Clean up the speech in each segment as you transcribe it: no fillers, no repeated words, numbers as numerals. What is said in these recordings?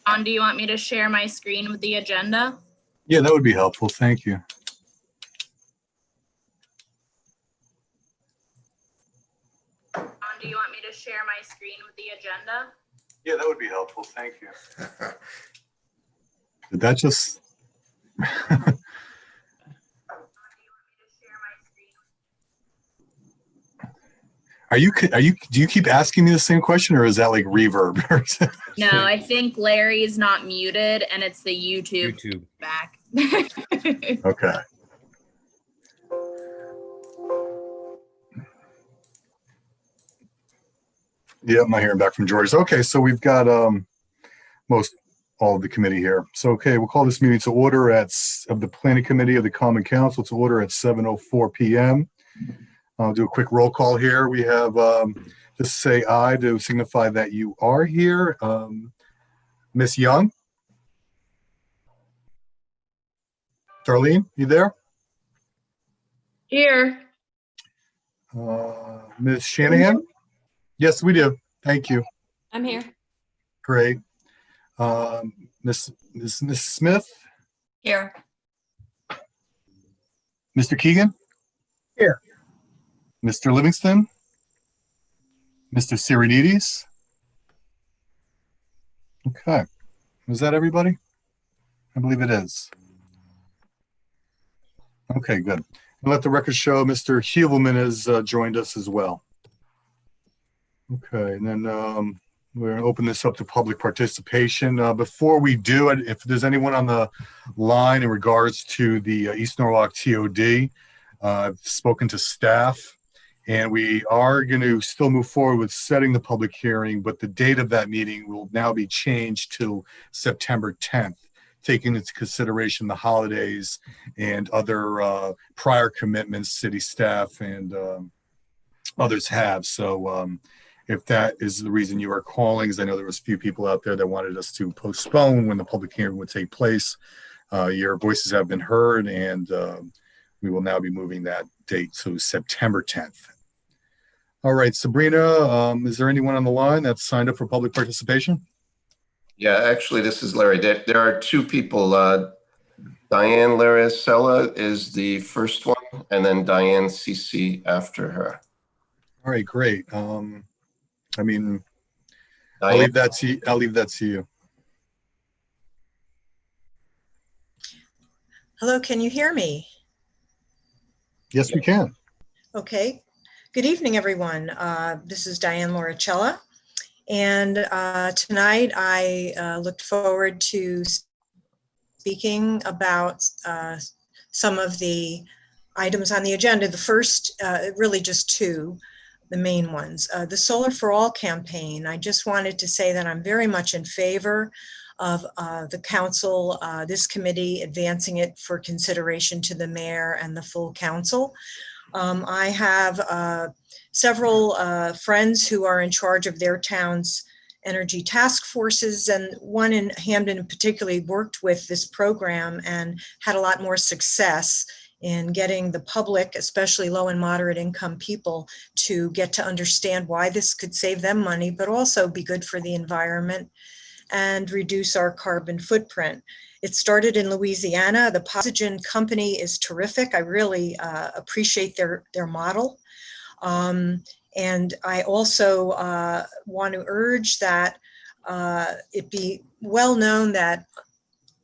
John, do you want me to share my screen with the agenda? Yeah, that would be helpful. Thank you. John, do you want me to share my screen with the agenda? Yeah, that would be helpful. Thank you. Did that just... do you keep asking me the same question, or is that like reverb? No, I think Larry's not muted and it's the YouTube back. Okay. Yeah, I'm not hearing back from George. Okay, so we've got all of the committee here. So, okay, we'll call this meeting to order of the Planning Committee of the Common Council to order at 7:04 p.m. I'll do a quick roll call here. We have just say aye to signify that you are here. Miss Young? Darlene, you there? Here. Ms. Shanahan? Yes, we do. Thank you. I'm here. Great. Miss Smith? Here. Mr. Keegan? Here. Mr. Livingston? Mr. Sirenides? Okay. Is that everybody? I believe it is. Okay, good. And let the record show Mr. Hevelman has joined us as well. Okay, and then we're going to open this up to public participation. Before we do it, if there's anyone on the line in regards to the East Norwalk TOD, I've spoken to staff, and we are going to still move forward with setting the public hearing, but the date of that meeting will now be changed to September 10th, taking into consideration the holidays and other prior commitments city staff and others have. So if that is the reason you are calling, because I know there was a few people out there that wanted us to postpone when the public hearing would take place, your voices have been heard, and we will now be moving that date to September 10th. All right, Sabrina, is there anyone on the line that's signed up for public participation? Yeah, actually, this is Larry. There are two people. Diane Laricella is the first one, and then Diane CC after her. All right, great. I mean, Diane, I'll leave that to you. Hello, can you hear me? Yes, we can. Okay. Good evening, everyone. This is Diane Laricella. And tonight I looked forward to speaking about some of the items on the agenda. The first, really just two, the main ones. The Solar for All campaign. I just wanted to say that I'm very much in favor of the council, this committee advancing it for consideration to the mayor and the full council. I have several friends who are in charge of their town's energy task forces, and one in Hamden particularly worked with this program and had a lot more success in getting the public, especially low and moderate income people, to get to understand why this could save them money, but also be good for the environment and reduce our carbon footprint. It started in Louisiana. The Posigen company is terrific. I really appreciate their model. And I also want to urge that it be well known that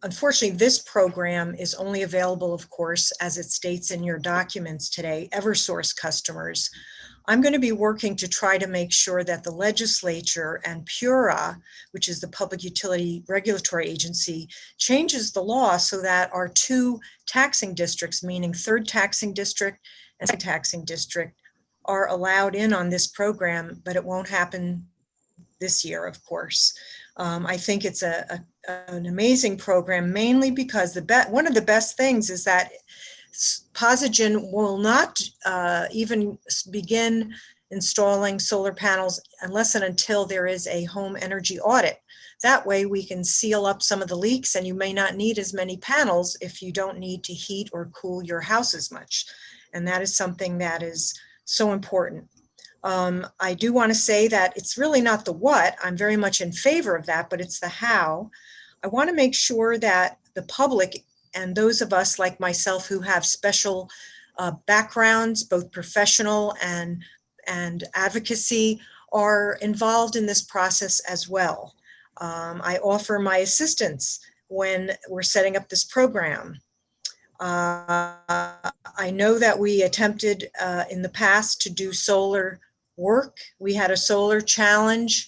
unfortunately this program is only available, of course, as it states in your documents today, Eversource customers. I'm going to be working to try to make sure that the legislature and PURA, which is the Public Utility Regulatory Agency, changes the law so that our two taxing districts, meaning third taxing district and second taxing district, are allowed in on this program, but it won't happen this year, of course. I think it's an amazing program, mainly because one of the best things is that Posigen will not even begin installing solar panels unless and until there is a home energy audit. That way we can seal up some of the leaks, and you may not need as many panels if you don't need to heat or cool your house as much. And that is something that is so important. I do want to say that it's really not the what. I'm very much in favor of that, but it's the how. I want to make sure that the public and those of us like myself who have special backgrounds, both professional and advocacy, are involved in this process as well. I offer my assistance when we're setting up this program. I know that we attempted in the past to do solar work. We had a solar challenge,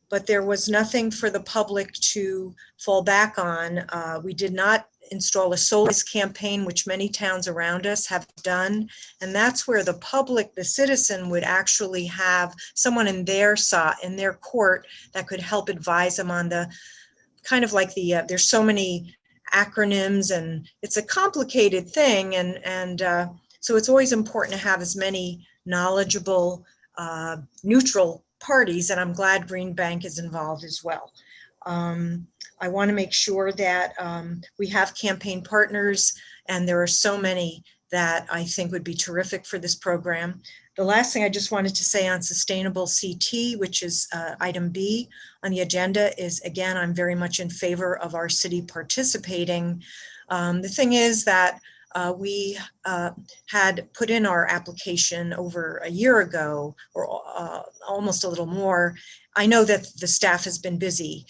but there was nothing for the public to fall back on. We did not install a solar campaign, which many towns around us have done. And that's where the public, the citizen, would actually have someone in their court that could help advise them on the kind of like the, there's so many acronyms and it's a complicated thing. And so it's always important to have as many knowledgeable, neutral parties. And I'm glad Green Bank is involved as well. I want to make sure that we have campaign partners, and there are so many that I think would be terrific for this program. The last thing I just wanted to say on sustainable CT, which is item B on the agenda, is again, I'm very much in favor of our city participating. The thing is that we had put in our application over a year ago, or almost a little more. I know that the staff has been busy,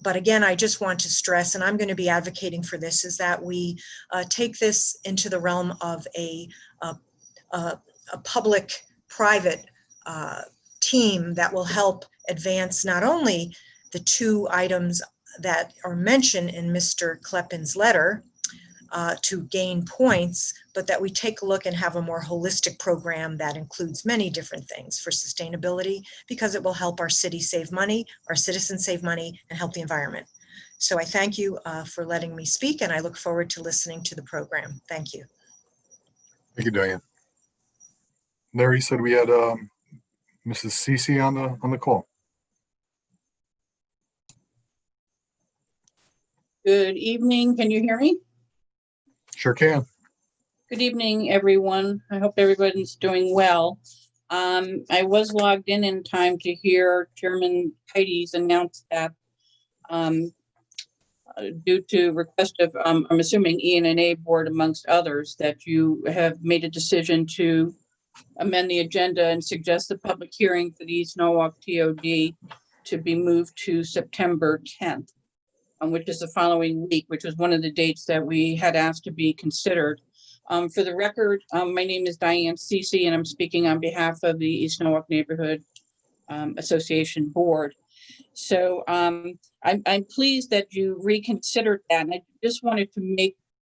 but again, I just want to stress, and I'm going to be advocating for this, is that we take this into the realm of a public-private team that will help advance not only the two items that are mentioned in Mr. Kleppin's letter, to gain points, but that we take a look and have a more holistic program that includes many different things for sustainability, because it will help our city save money, our citizens save money, and help the environment. So I thank you for letting me speak, and I look forward to listening to the program. Thank you. Thank you, Diane. Larry said we had Mrs. Cece on the call. Good evening. Can you hear me? Sure can. Good evening, everyone. I hope everybody's doing well. I was logged in time to hear Chairman Heidi's announce that due to request of, I'm assuming ENA board amongst others, that you have made a decision to amend the agenda and suggest the public hearing for the East Norwalk TOD to be moved to September 10th. Which is the following week, which was one of the dates that we had asked to be considered. For the record, my name is Diane Cece, and I'm speaking on behalf of the East Norwalk Neighborhood Association Board. So I'm pleased that you reconsidered that, and I just wanted to make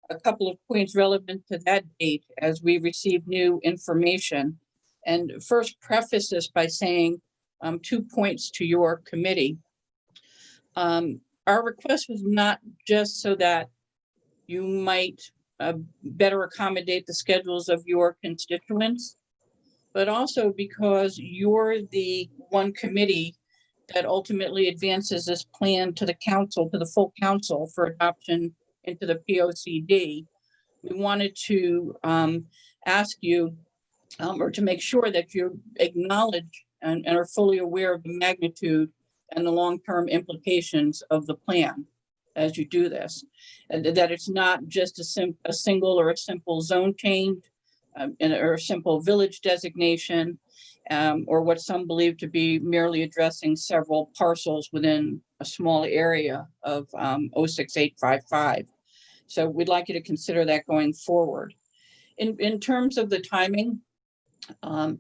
a couple of points relevant to that date as we receive new information. And first preface this by saying 2 points to your committee. Our request was not just so that you might better accommodate the schedules of your constituents, but also because you're the one committee that ultimately advances this plan to the council, to the full council for adoption into the POCD. We wanted to ask you or to make sure that you acknowledge and are fully aware of the magnitude and the long-term implications of the plan as you do this, and that it's not just a single or a simple zone change or a simple village designation, or what some believe to be merely addressing several parcels within a small area of 06855. So we'd like you to consider that going forward. In terms of the timing,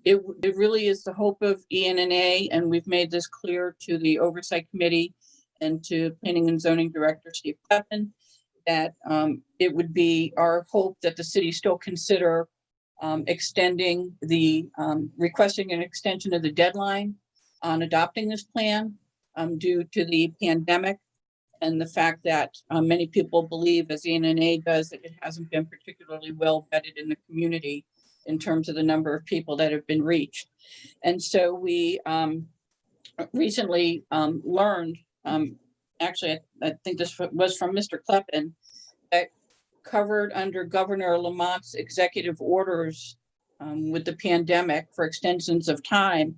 it really is the hope of ENNA, and we've made this clear to the Oversight Committee and to Planning and Zoning Director Steve Kleppin, that it would be our hope that the city still consider extending the, requesting an extension of the deadline on adopting this plan due to the pandemic and the fact that many people believe, as ENNA does, that it hasn't been particularly well vetted in the community in terms of the number of people that have been reached. And so we recently learned, actually, I think this was from Mr. Kleppin, that covered under Governor Lamont's executive orders with the pandemic for extensions of time.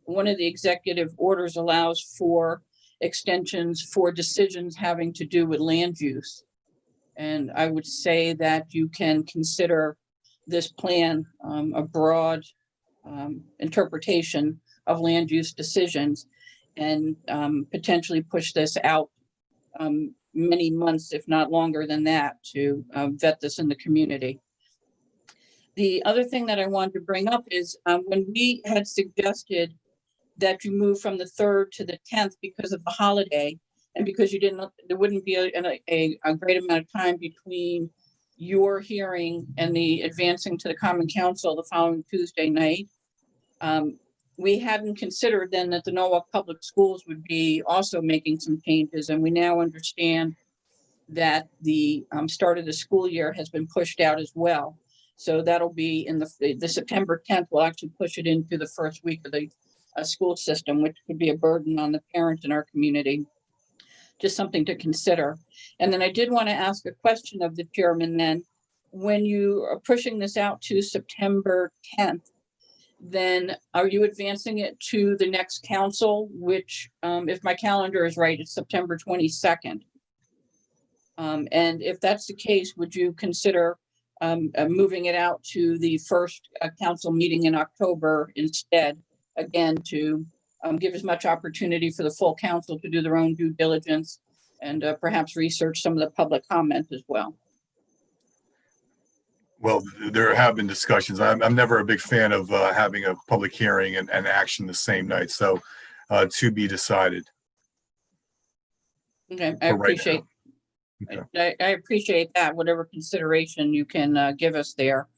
One of the executive orders allows for extensions for decisions having to do with land use. And I would say that you can consider this plan a broad interpretation of land use decisions, and potentially push this out many months, if not longer than that, to vet this in the community. The other thing that I wanted to bring up is when we had suggested that you move from the 3rd to the 10th because of the holiday, and because you didn't, there wouldn't be a great amount of time between your hearing and the advancing to the Common Council the following Tuesday night. We hadn't considered then that the Norwalk Public Schools would be also making some changes, and we now understand that the start of the school year has been pushed out as well. So that'll be in the September 10th, we'll actually push it into the first week of the school system, which could be a burden on the parents in our community. Just something to consider. And then I did want to ask a question of the chairman then. When you are pushing this out to September 10th, then are you advancing it to the next council, which, if my calendar is right, it's September 22nd. And if that's the case, would you consider moving it out to the first council meeting in October instead, again, to give as much opportunity for the full council to do their own due diligence and perhaps research some of the public comment as well? Well, there have been discussions. I'm never a big fan of having a public hearing and action the same night. So to be decided. Okay, I appreciate. Okay. I appreciate that, whatever consideration you can give us there.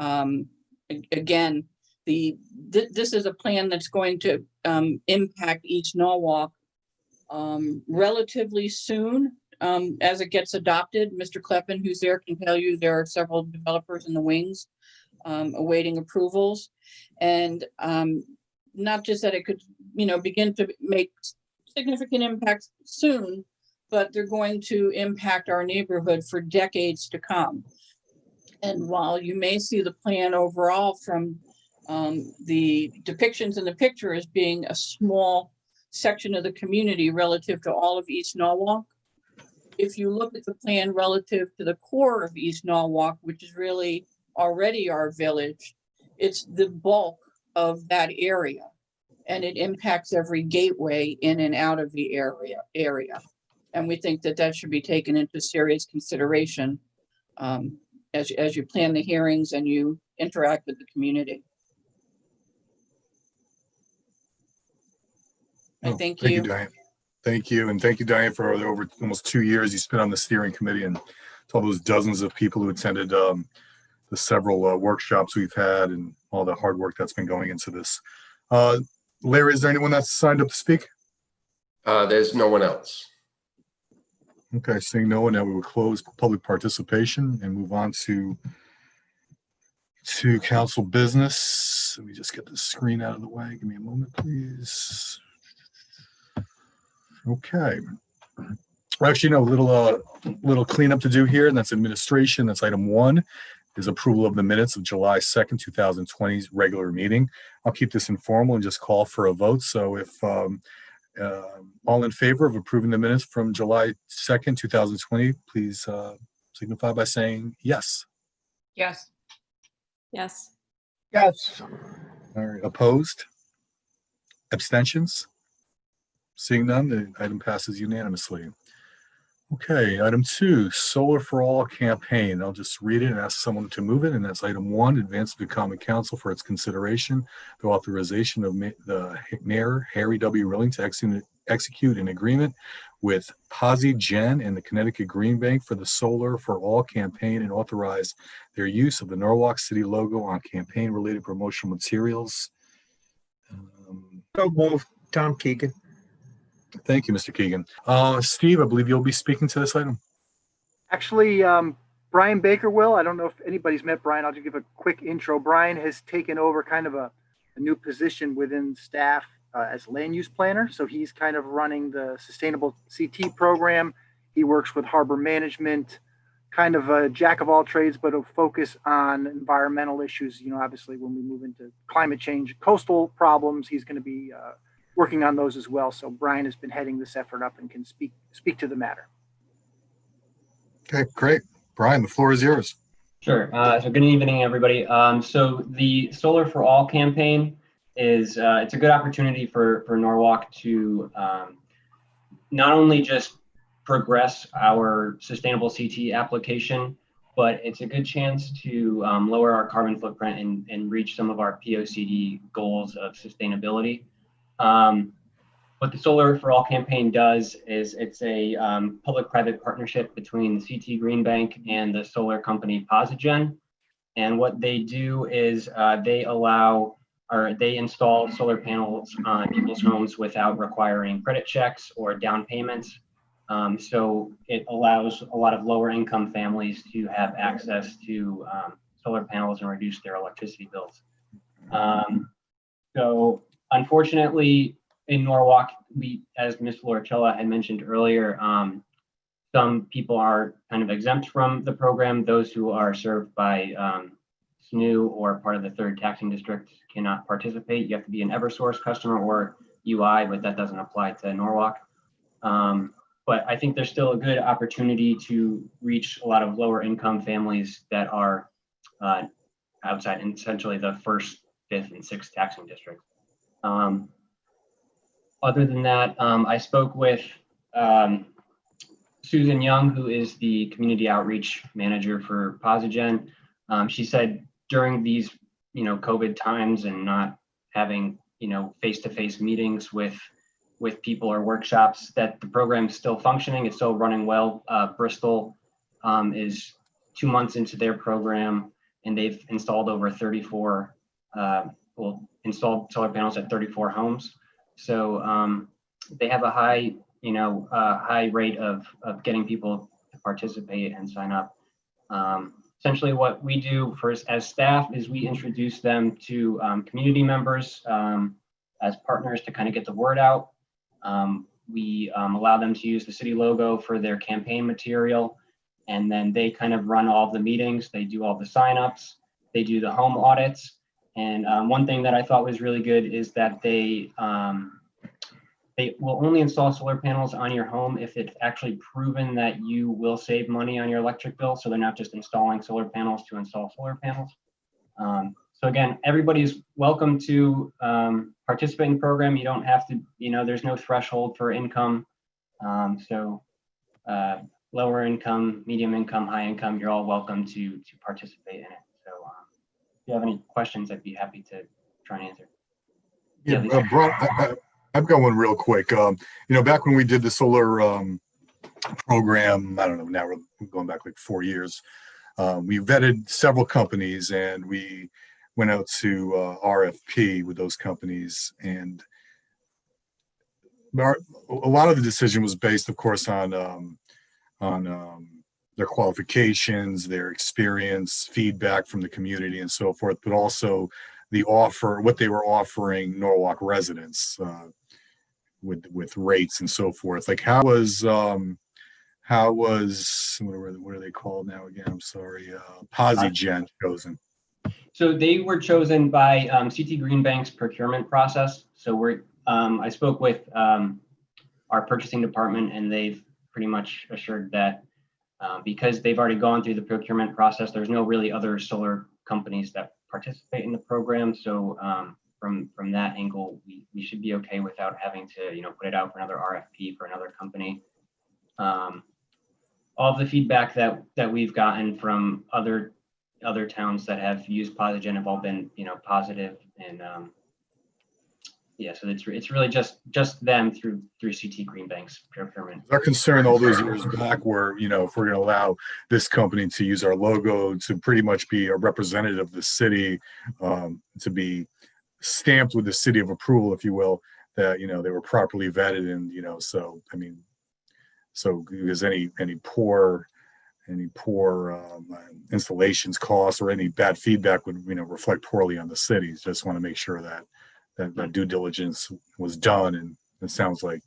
Again, this is a plan that's going to impact East Norwalk relatively soon as it gets adopted. Mr. Kleppen, who's there, can tell you there are several developers in the wings awaiting approvals. And not just that it could, begin to make significant impacts soon, but they're going to impact our neighborhood for decades to come. And while you may see the plan overall from the depictions in the picture as being a small section of the community relative to all of East Norwalk, if you look at the plan relative to the core of East Norwalk, which is really already our village, it's the bulk of that area, and it impacts every gateway in and out of the area. And we think that that should be taken into serious consideration as you plan the hearings and you interact with the community. Thank you. Diane. Thank you. And thank you, Diane, for over almost 2 years you spent on the steering committee, and to all those dozens of people who attended the several workshops we've had and all the hard work that's been going into this. Larry, is there anyone that's signed up to speak? There's no one else. Okay, seeing no one, now we will close public participation and move on to council business. Let me just get the screen out of the way. Give me a moment, please. Okay. Actually, no, little cleanup to do here, and that's administration. That's item 1, is approval of the minutes of July 2nd, 2020's regular meeting. I'll keep this informal and just call for a vote. So if all in favor of approving the minutes from July 2nd, 2020, please signify by saying yes. Yes. Yes. Yes. All right. Opposed? Abstentions? Seeing none, the item passes unanimously. Okay, item 2, Solar for All campaign. I'll just read it and ask someone to move it, and that's item 1, advance to the Common Council for its consideration, the authorization of the Mayor Harry W. Rilling to execute an agreement with Posi Gen and the Connecticut Green Bank for the Solar for All campaign, and authorize their use of the Norwalk City logo on campaign-related promotional materials. So moved. Tom Keegan. Thank you, Mr. Keegan. Steve, I believe you'll be speaking to this item. Actually, Brian Baker will. I don't know if anybody's met Brian. I'll just give a quick intro. Brian has taken over kind of a new position within staff as land use planner. So he's kind of running the sustainable CT program. He works with harbor management, kind of a jack of all trades, but a focus on environmental issues. Obviously when we move into climate change, coastal problems, he's going to be working on those as well. So Brian has been heading this effort up and can speak to the matter. Okay, great. Brian, the floor is yours. Sure. So good evening, everybody. So the Solar for All campaign is it's a good opportunity for Norwalk to not only just progress our sustainable CT application, but it's a good chance to lower our carbon footprint and reach some of our POCD goals of sustainability. What the Solar for All campaign does is it's a public-private partnership between the CT Green Bank and the solar company Posigen. And what they do is they install solar panels on people's homes without requiring credit checks or down payments. So it allows a lot of lower income families to have access to solar panels and reduce their electricity bills. So unfortunately, in Norwalk, as Ms. Loricella had mentioned earlier, some people are kind of exempt from the program. Those who are served by SNU or part of the third taxing district cannot participate. You have to be an Eversource customer or UI, but that doesn't apply to Norwalk. But I think there's still a good opportunity to reach a lot of lower income families that are outside, and essentially the first, fifth, and sixth taxing districts. Other than that, I spoke with Susan Young, who is the community outreach manager for Posigen. She said during these, COVID times and not having, face-to-face meetings with people or workshops, that the program is still functioning. It's still running well. Bristol is 2 months into their program, and they've installed over 34, installed solar panels at 34 homes. So they have a high, high rate of getting people to participate and sign up. Essentially what we do as staff is we introduce them to community members as partners to kind of get the word out. We allow them to use the city logo for their campaign material, and then they kind of run all of the meetings. They do all the signups, they do the home audits. And one thing that I thought was really good is that they will only install solar panels on your home if it's actually proven that you will save money on your electric bill. So they're not just installing solar panels to install solar panels. So again, everybody's welcome to participate in the program. You don't have to, there's no threshold for income. Lower income, medium income, high income, you're all welcome to participate in it. So if you have any questions, I'd be happy to try and answer. Yeah, Brian, I've got one real quick. Back when we did the solar program, I don't know, now we're going back like 4 years. We vetted several companies and we went out to RFP with those companies, and a lot of the decision was based, of course, on their qualifications, their experience, feedback from the community, and so forth, but also what they were offering Norwalk residents with rates and so forth. Like how was what are they called now again? I'm sorry, Posigen chosen? So they were chosen by CT Green Bank's procurement process. So I spoke with our purchasing department, and they've pretty much assured that because they've already gone through the procurement process, there's no really other solar companies that participate in the program. So from that angle, we should be okay without having to put it out for another RFP for another company. All of the feedback that we've gotten from other towns that have used Posigen have all been positive, and so it's really just them through CT Green Bank's procurement. Our concern all those years back were, if we're going to allow this company to use our logo to pretty much be a representative of the city, to be stamped with the city of approval, if you will, that they were properly vetted, and so because any poor installations costs or any bad feedback would reflect poorly on the cities. Just want to make sure that due diligence was done, and it sounds like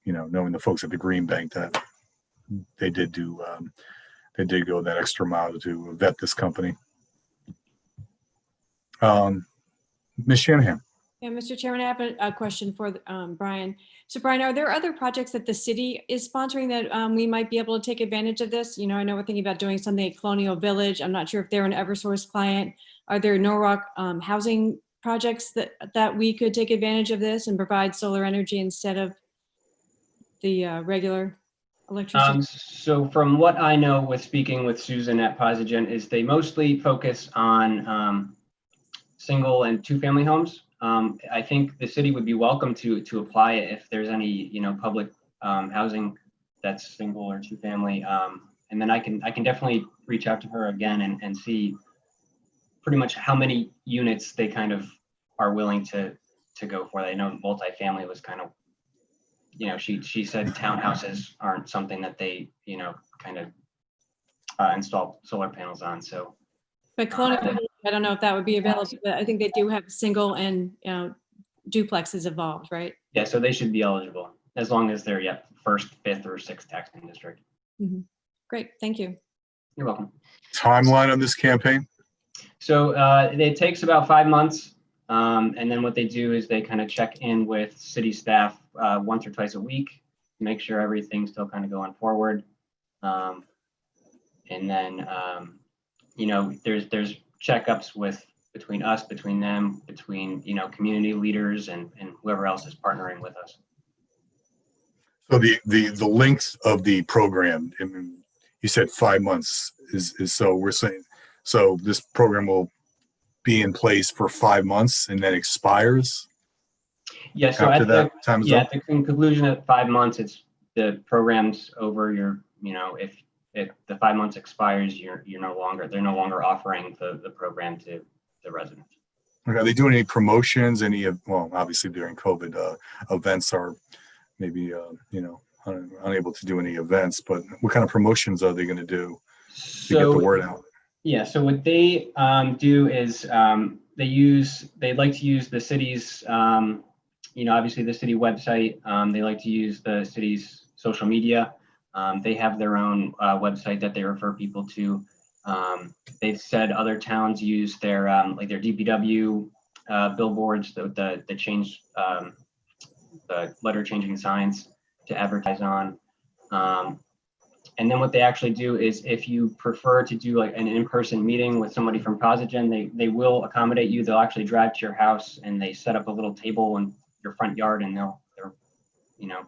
knowing the folks at the Green Bank that they did go that extra mile to vet this company. Ms. Shanahan. Yeah, Mr. Chairman, I have a question for Brian. So Brian, are there other projects that the city is sponsoring that we might be able to take advantage of this? You know, I know we're thinking about doing something at Colonial Village. I'm not sure if they're an Eversource client. Are there Norwalk housing projects that we could take advantage of this and provide solar energy instead of the regular electricity? So from what I know with speaking with Susan at Posigen is they mostly focus on single and two-family homes. I think the city would be welcome to apply it if there's any, you know, public housing that's single or two-family. And then I can definitely reach out to her again and see pretty much how many units they kind of are willing to go for. I know multifamily was kind of, you know, she said townhouses aren't something that they, you know, kind of install solar panels on. So, But Colonial Village, I don't know if that would be available, but I think they do have single and duplexes involved, right? yeah, so they should be eligible as long as they're, first, fifth, or sixth taxing district. Great, thank you. You're welcome. Timeline on this campaign? So it takes about 5 months. And then what they do is they kind of check in with city staff once or twice a week to make sure everything's still kind of going forward. And then, you know, there's checkups between us, between them, between, you know, community leaders and whoever else is partnering with us. So the length of the program, I mean, you said 5 months is so we're saying, so this program will be in place for 5 months and then expires? Yeah, so after at that time is up? at the conclusion of 5 months, it's the program's over. You're, you know, if the 5 months expires, they're no longer offering the program to the residents. Okay, are they doing any promotions, well, obviously during COVID, events are maybe, you know, unable to do any events, but what kind of promotions are they going to do to get the word out? Yeah, so what they do is they like to use the city's, you know, obviously the city website. They like to use the city's social media. They have their own website that they refer people to. They've said other towns use their like their DPW billboards, the change, the letter changing signs to advertise on. And then what they actually do is if you prefer to do like an in-person meeting with somebody from Posigen, they will accommodate you. They'll actually drive to your house and they set up a little table in your front yard and they'll you know,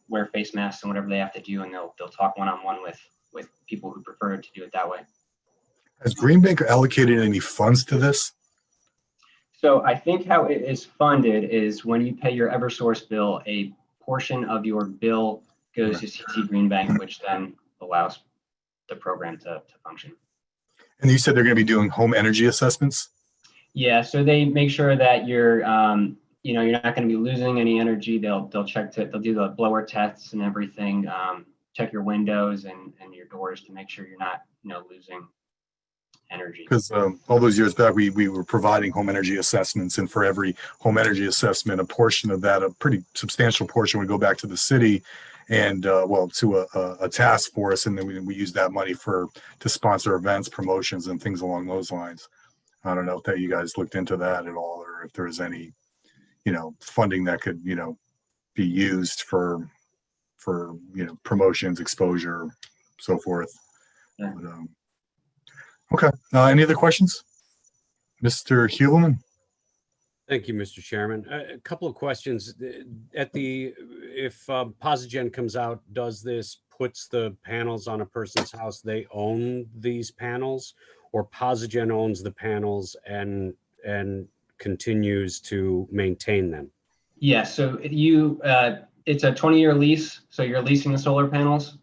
wear face masks and whatever they have to do, and they'll talk one-on-one with people who prefer to do it that way. Has Green Bank allocated any funds to this? So I think how it is funded is when you pay your Eversource bill, a portion of your bill goes to CT Green Bank, which then allows the program to function. And you said they're going to be doing home energy assessments? Yeah, so they make sure that you're, you know, you're not going to be losing any energy. They'll do the blower tests and everything, check your windows and your doors to make sure you're not, you know, losing energy. Because all those years back, we were providing home energy assessments, and for every home energy assessment, a portion of that, a pretty substantial portion, would go back to the city and well, to a task force, and then we use that money to sponsor events, promotions, and things along those lines. I don't know if you guys looked into that at all, or if there's any, you know, funding that could, you know, be used for you know, promotions, exposure, so forth. Yeah. But, okay. Any other questions, Mr. Hewleman? Thank you, Mr. Chairman. A couple of questions. If Posigen comes out, does this puts the panels on a person's house? They own these panels, or Posigen owns the panels and continues to maintain them? Yeah, so it's a 20-year lease, so you're leasing the solar panels.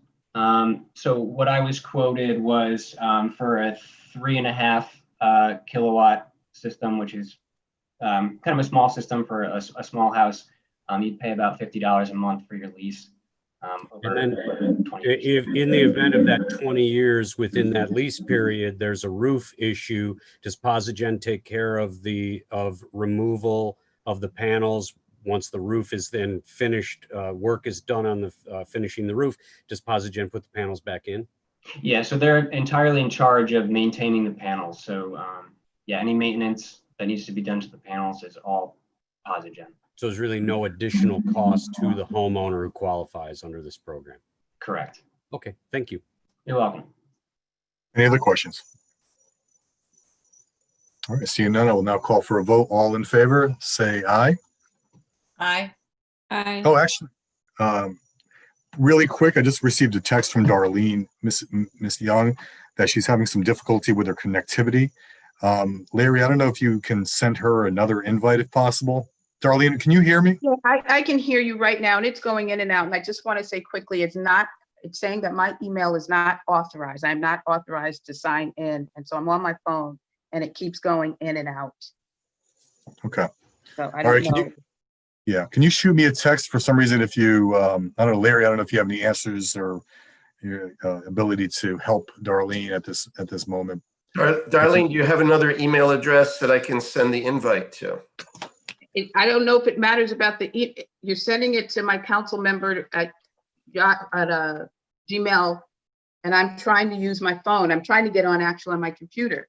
So what I was quoted was for a 3.5 kilowatt system, which is kind of a small system for a small house. You'd pay about $50 a month for your lease. And then if in the event of that 20 years within that lease period, there's a roof issue, does Posigen take care of removal of the panels? Once the roof is then finished, work is done on the finishing the roof, does Posigen put the panels back in? Yeah, so they're entirely in charge of maintaining the panels. So yeah, any maintenance that needs to be done to the panels is all Posigen. So there's really no additional cost to the homeowner who qualifies under this program. Correct. Okay, thank you. You're welcome. Any other questions? All right, seeing none, I will now call for a vote. All in favor, say aye. Aye. Aye. Oh, actually, really quick, I just received a text from Darlene, Miss Young, that she's having some difficulty with her connectivity. Larry, I don't know if you can send her another invite if possible. Darlene, can you hear me? Yeah, I can hear you right now, and it's going in and out. And I just want to say quickly, it's saying that my email is not authorized. I'm not authorized to sign in. And so I'm on my phone and it keeps going in and out. Okay. So I All don't right, know. can you shoot me a text for some reason if you, I don't know, Larry, I don't know if you have any answers or your ability to help Darlene at this moment. Darlene, do you have another email address that I can send the invite to? I don't know if it matters about you're sending it to my council member at Gmail, and I'm trying to use my phone. I'm trying to get on my computer.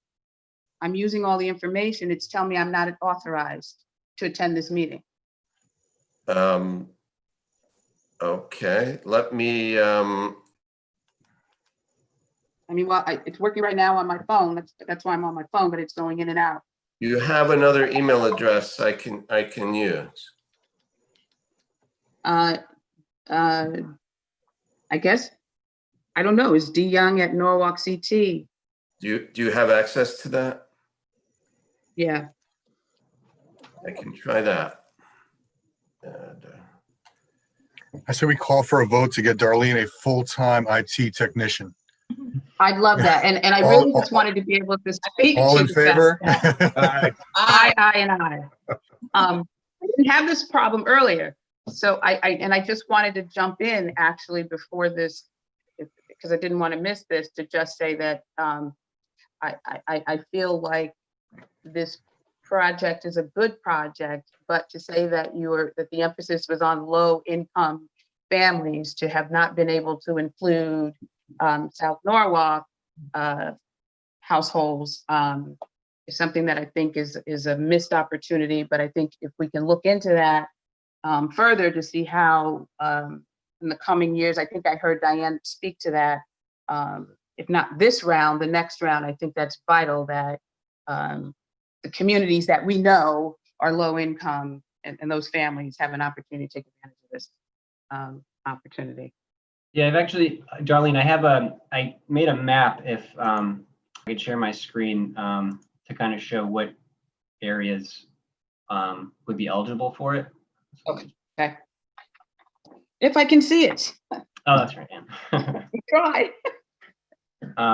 I'm using all the information. It's telling me I'm not authorized to attend this meeting. Okay, let me, it's working right now on my phone. That's why I'm on my phone, but it's going in and out. you have another email address I can use. I guess, I don't know. Is dyoung@norwalk.ct? Do you have access to that? Yeah. I can try that. And, I say we call for a vote to get Darlene a full-time IT technician. I'd love that. And I really just wanted to be able to speak All to in you favor? about that. I. I didn't have this problem earlier. So I just wanted to jump in actually before this, because I didn't want to miss this, to just say that I feel like this project is a good project, but to say that that the emphasis was on low income families, to have not been able to include South Norwalk households is something that I think is a missed opportunity. But I think if we can look into that further to see how in the coming years, I think I heard Diane speak to that. If not this round, the next round, I think that's vital that the communities that we know are low income and those families have an opportunity to take advantage of this opportunity. Yeah, I've actually, Darlene, I made a map if I could share my screen to kind of show what areas would be eligible for it. Okay. If I can see it. Oh, that's right, yeah. Try.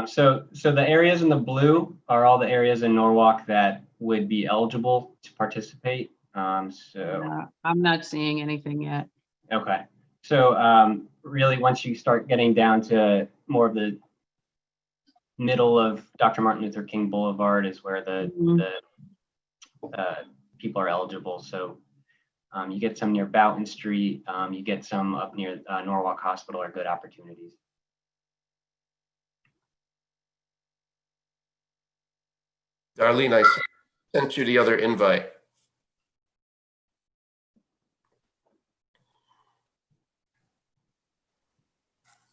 So the areas in the blue are all the areas in Norwalk that would be eligible to participate. I'm not seeing anything yet. Okay. So really, once you start getting down to more of the middle of Dr. Martin Luther King Boulevard is where the people are eligible. So you get some near Boughton Street, you get some up near Norwalk Hospital are good opportunities. Darlene, I sent you the other invite.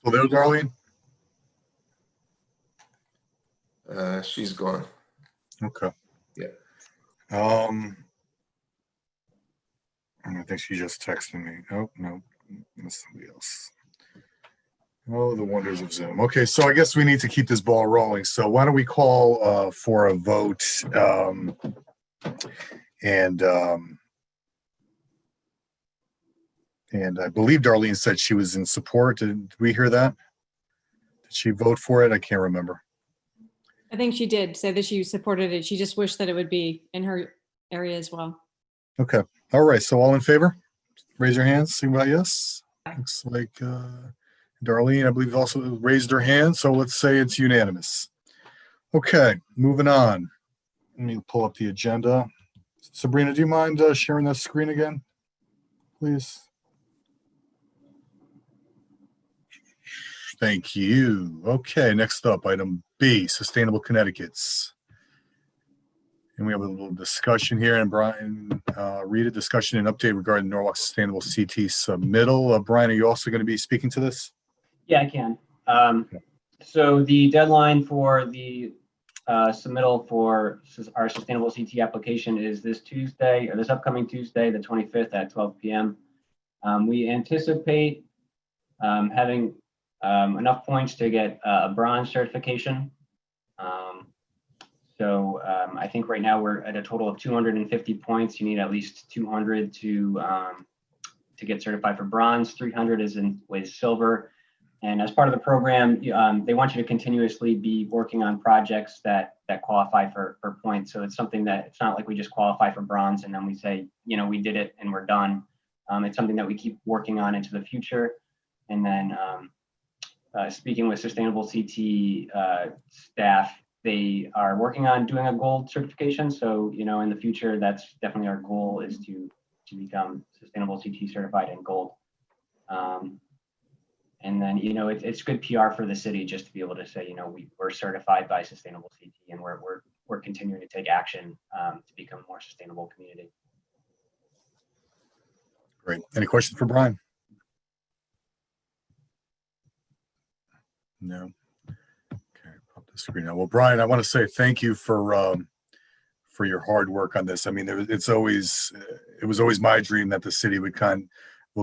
Well, there, Darlene. She's gone. Okay. Yeah. I think she just texted me. Oh, no, that's somebody else. Oh, the wonders of Zoom. Okay, so I guess we need to keep this ball rolling. So why don't we call for a vote? And I believe Darlene said she was in support. Did we hear that? Did she vote for it? I can't remember. I think she did say that she supported it. She just wished that it would be in her area as well. Okay. All right. So all in favor? Raise your hands. See about yes. Looks like Darlene, I believe, also raised her hand. So let's say it's unanimous. Okay. Moving on. Let me pull up the agenda. Sabrina, do you mind sharing that screen again, please? Thank you. Okay. Next up, item B, Sustainable Connecticut's. And we have a little discussion here, and Brian, read a discussion and update regarding Norwalk Sustainable CT submittal. Brian, are you also going to be speaking to this? Yeah, I can. So the deadline for the submittal for our sustainable CT application is this Tuesday, or this upcoming Tuesday, the 25th at 12 p.m. We anticipate having enough points to get a bronze certification. So I think right now we're at a total of 250 points. You need at least 200 to get certified for bronze. 300 is with silver. And as part of the program, they want you to continuously be working on projects that qualify for points. So it's something that it's not like we just qualify for bronze and then we say, we did it and we're done. It's something that we keep working on into the future. And then speaking with Sustainable CT staff, they are working on doing a gold certification. So, in the future, that's definitely our goal, is to become Sustainable CT certified in gold. And then, it's good PR for the city just to be able to say, we're certified by Sustainable CT, and we're continuing to take action to become a more sustainable community. Great. Any questions for Brian? No. Okay, pop the screen now. Well, Brian, I want to say thank you for your hard work on this. I mean, it was always my dream that the city would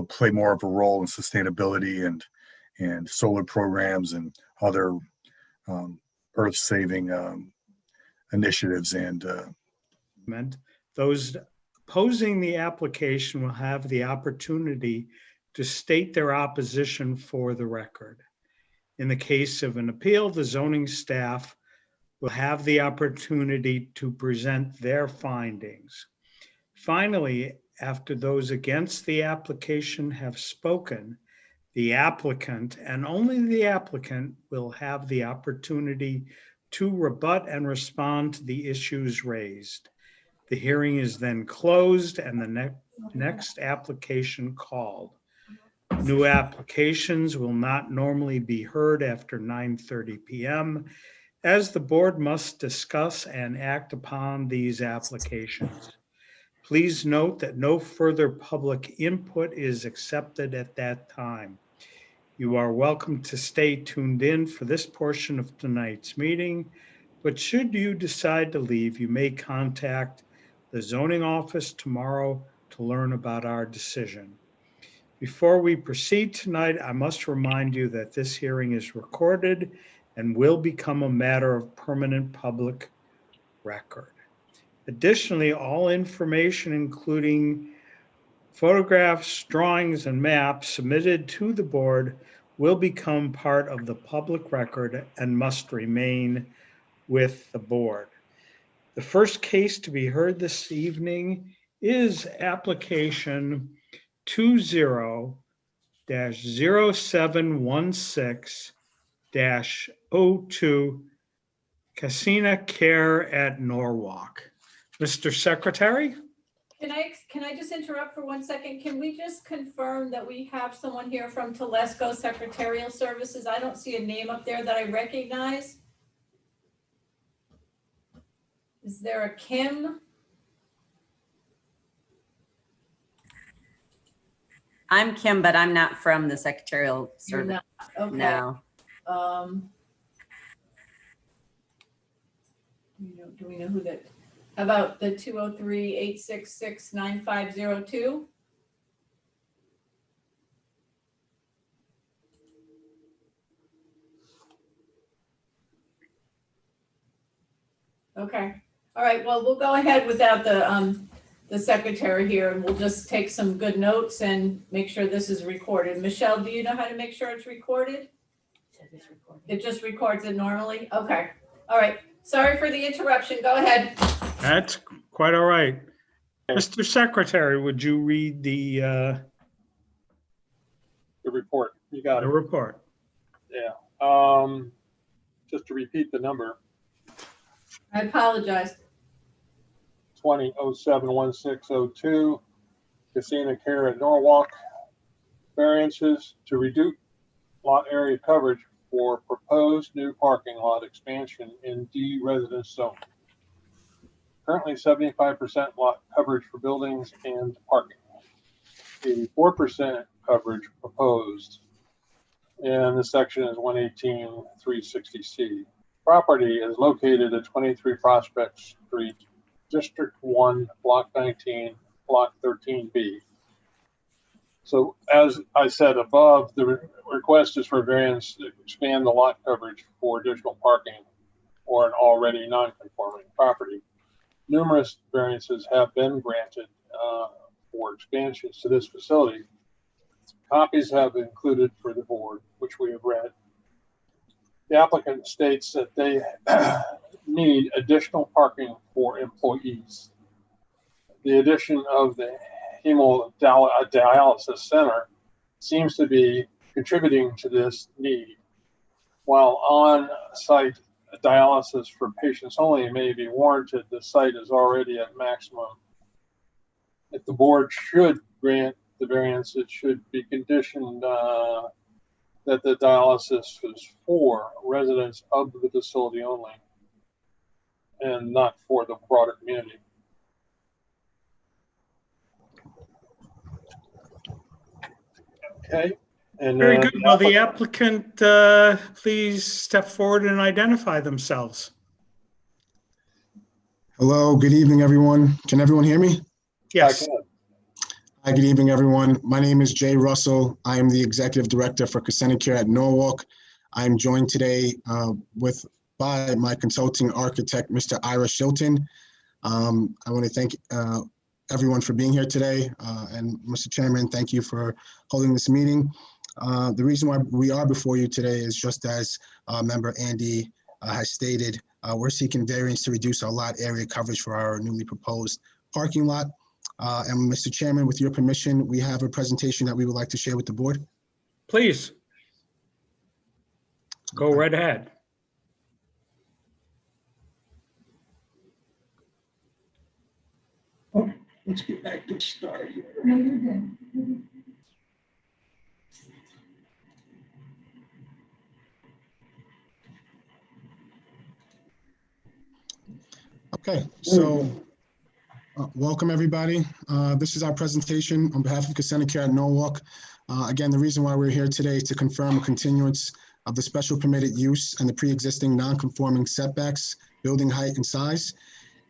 play more of a role in sustainability and solar programs and other earth-saving initiatives. And those opposing the application will have the opportunity to state their opposition for the record. In the case of an appeal, the zoning staff will have the opportunity to present their findings. Finally, after those against the application have spoken, the applicant, and only the applicant, will have the opportunity to rebut and respond to the issues raised. The hearing is then closed and the next application called. New applications will not normally be heard after 9:30 p.m. as the board must discuss and act upon these applications. Please note that no further public input is accepted at that time. You are welcome to stay tuned in for this portion of tonight's meeting, but should you decide to leave, you may contact the zoning office tomorrow to learn about our decision. Before we proceed tonight, I must remind you that this hearing is recorded and will become a matter of permanent public record. Additionally, all information, including photographs, drawings, and maps submitted to the board, will become part of the public record and must remain with the board. The first case to be heard this evening is application 20-0716-02 Casina Care at Norwalk. Mr. Secretary? Can I just interrupt for 1 second? Can we just confirm that we have someone here from Telesco Secretarial Services? I don't see a name up there that I recognize. Is there a Kim? I'm Kim, but I'm not from the Secretarial Service. Okay. No. Do we know who that? How about the 203-866-9502? Okay. All right. Well, we'll go ahead without the secretary here, and we'll just take some good notes and make sure this is recorded. Michelle, do you know how to make sure it's recorded? It just records it normally? Okay. All right. Sorry for the interruption. Go ahead. That's quite all right. Mr. Secretary, would you read the report? You got it. The report. Yeah. Just to repeat the number. I apologize. 20-071602 Casina Care at Norwalk. Variances to reduce lot area coverage for proposed new parking lot expansion in D residence zone. currently 75% lot coverage for buildings and parking. 84% coverage proposed. And this section is 118-360C. Property is located at 23 Prospect Street, District 1, Block 19, Block 13B. So as I said above, the request is for variance to expand the lot coverage for additional parking or an already non-conforming property. Numerous variances have been granted for expansions to this facility. Copies have been included for the board, which we have read. The applicant states that they need additional parking for employees. The addition of the hemodialysis center seems to be contributing to this need. While on-site dialysis for patients only may be warranted, the site is already at maximum. If the board should grant the variance, it should be conditioned that the dialysis is for residents of the facility only and not for the broader community. Okay. And Very good. Will the applicant please step forward and identify themselves? Hello, good evening, everyone. Can everyone hear me? Yes. Hi, good evening, everyone. My name is Jay Russell. I am the Executive Director for Crescent Care at Norwalk. I am joined today by my consulting architect, Mr. Ira Shilton. I want to thank everyone for being here today. And Mr. Chairman, thank you for holding this meeting. The reason why we are before you today is just as member Andy has stated, we're seeking variance to reduce our lot area coverage for our newly proposed parking lot. And Mr. Chairman, with your permission, we have a presentation that we would like to share with the board. Please. Go right ahead. Oh, let's get back to start here. No, you're good. Okay, so welcome everybody. This is our presentation on behalf of Crescent Care at Norwalk. Again, the reason why we're here today is to confirm a continuance of the special permitted use and the pre-existing non-conforming setbacks, building height and size.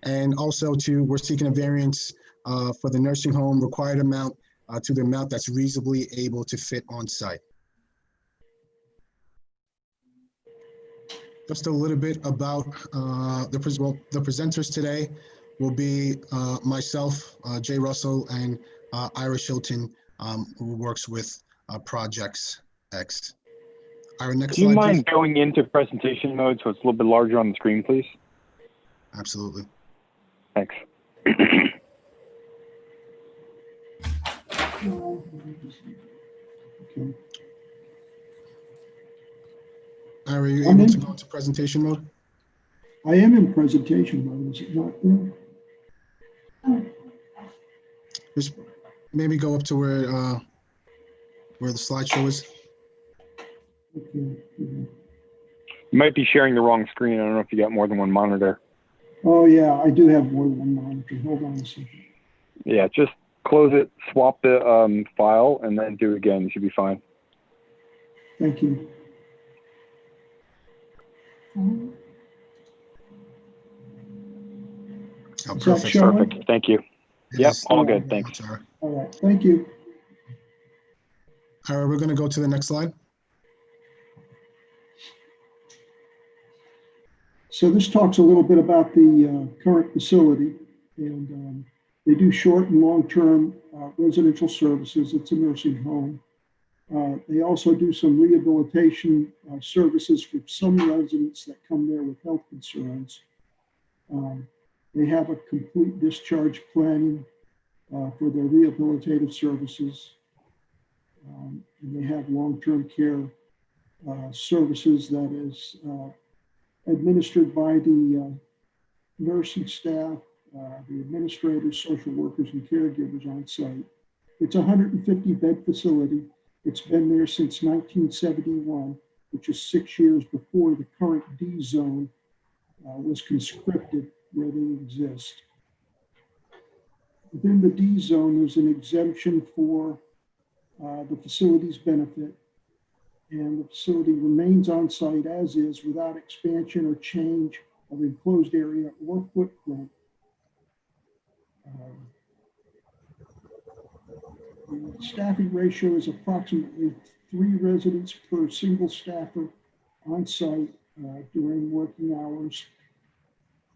And also we're seeking a variance for the nursing home required amount to the amount that's reasonably able to fit on site. Just a little bit about the presenters today will be myself, Jay Russell, and Ira Shilton, who works with Projects X. Ira, next slide, Do you mind please. going into presentation mode so it's a little bit larger on the screen, please? Absolutely. Thanks. Okay. Ira, are you able to go into presentation mode? I am in presentation mode, is it not there? Just maybe go up to where the slideshow is. Okay. You might be sharing the wrong screen. I don't know if you got more than one monitor. Oh, yeah, I do have more than one monitor. Hold on a second. Yeah, just close it, swap the file, and then do it again. You should be fine. Thank you. Oh, Is that perfect. showing? Perfect. Thank you. Yep, all good. Thanks. All right, thank you. All right, we're going to go to the next slide. So this talks a little bit about the current facility, and they do short and long-term residential services. It's a nursing home. They also do some rehabilitation services for some residents that come there with health concerns. They have a complete discharge planning for their rehabilitative services. And they have long-term care services that is administered by the nursing staff, the administrators, social workers, and caregivers on site. It's a 150-bed facility. It's been there since 1971, which is 6 years before the current D zone was conscripted, where already exist. Within the D zone, there's an exemption for the facility's benefit, and the facility remains on site as is without expansion or change of enclosed area or footprint. The staffing ratio is approximately 3 residents per single staffer on site during working hours.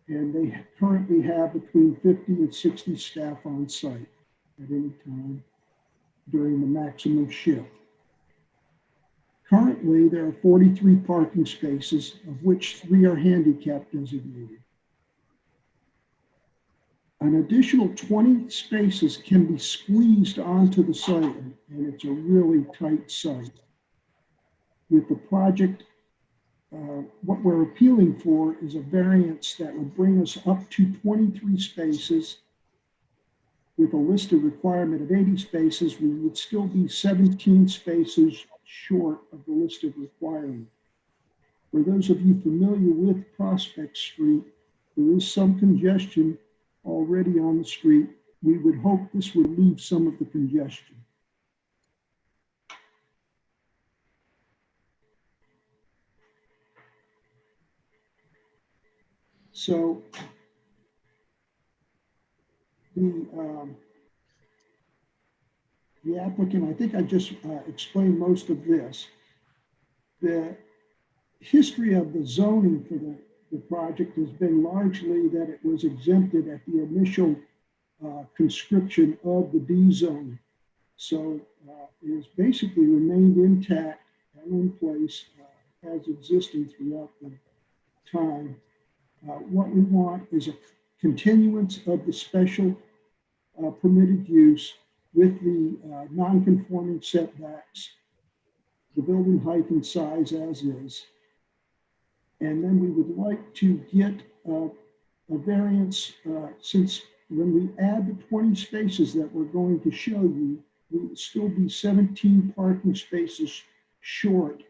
And they currently have between 50 and 60 staff on site at any time during the maximum shift. Currently, there are 43 parking spaces, of which 3 are handicap designated. An additional 20 spaces can be squeezed onto the site, and it's a really tight site. With the project, what we're appealing for is a variance that would bring us up to 23 spaces. With a listed requirement of 80 spaces, we would still be 17 spaces short of the listed requirement. For those of you familiar with Prospect Street, there is some congestion already on the street. We would hope this would leave some of the congestion. So the applicant, I think I just explained most of this. The history of the zoning for the project has been largely that it was exempted at the initial conscription of the D zone. So it has basically remained intact and in place as existing throughout the time. What we want is a continuance of the special permitted use with the non-conforming setbacks, the building height and size as is. And then we would like to get a variance since when we add the 20 spaces that we're going to show you, we would still be 17 parking spaces short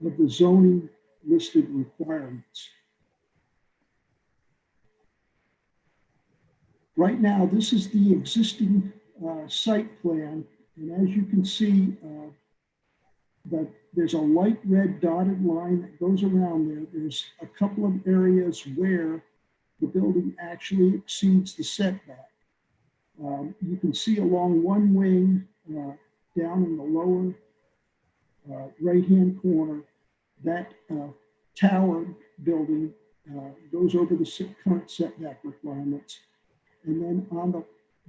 of the zoning listed requirements. Right now, this is the existing site plan. And as you can see, that there's a light red dotted line that goes around there. There's a couple of areas where the building actually exceeds the setback. You can see along one wing down in the lower right-hand corner, that tower building goes over the current setback requirements. And then on the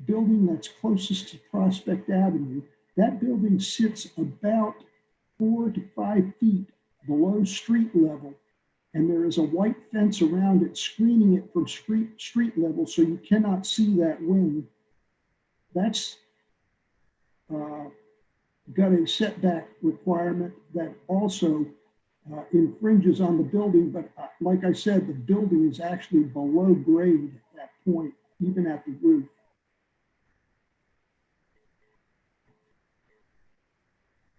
building that's closest to Prospect Avenue, that building sits about 4 to 5 feet below street level. And there is a white fence around it, screening it from street level, so you cannot see that wing. That's got a setback requirement that also infringes on the building. But like I said, the building is actually below grade at that point, even at the roof.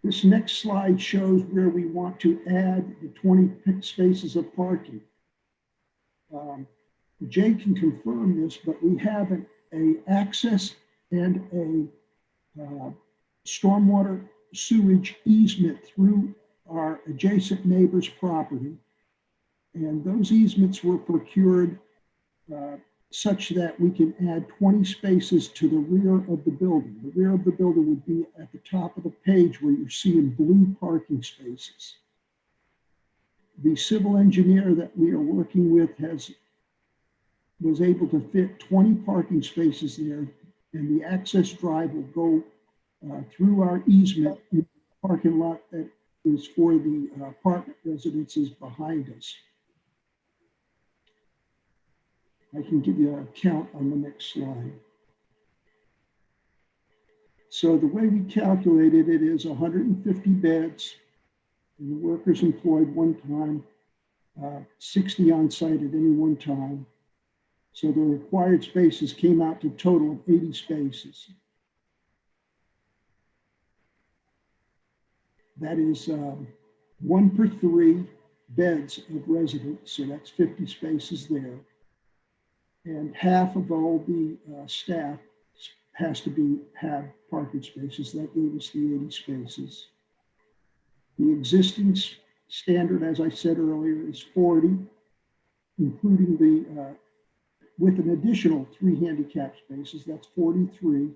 This next slide shows where we want to add the 20 spaces of parking. Jay can confirm this, but we have an access and a stormwater sewage easement through our adjacent neighbor's property. And those easements were procured such that we can add 20 spaces to the rear of the building. The rear of the building would be at the top of the page where you're seeing blue parking spaces. The civil engineer that we are working with was able to fit 20 parking spaces there, and the access drive will go through our easement in the parking lot that is for the apartment residences behind us. I can give you a count on the next slide. So the way we calculated it is 150 beds, and the workers employed one time, 60 on site at any one time. So the required spaces came out to a total of 80 spaces. That is 1 per 3 beds of residents, so that's 50 spaces there. and half of all the staff has to have parking spaces. That gave us the 80 spaces. The existing standard, as I said earlier, is 40, including the with an additional 3 handicap spaces. That's 43.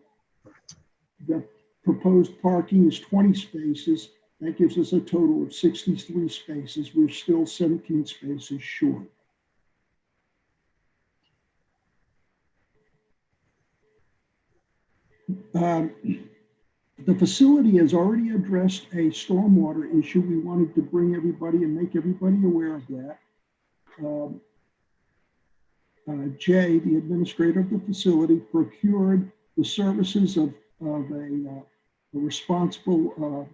The proposed parking is 20 spaces. That gives us a total of 63 spaces. We're still 17 spaces short. The facility has already addressed a stormwater issue. We wanted to bring everybody and make everybody aware of that. Jay, the administrator of the facility, procured the services of a responsible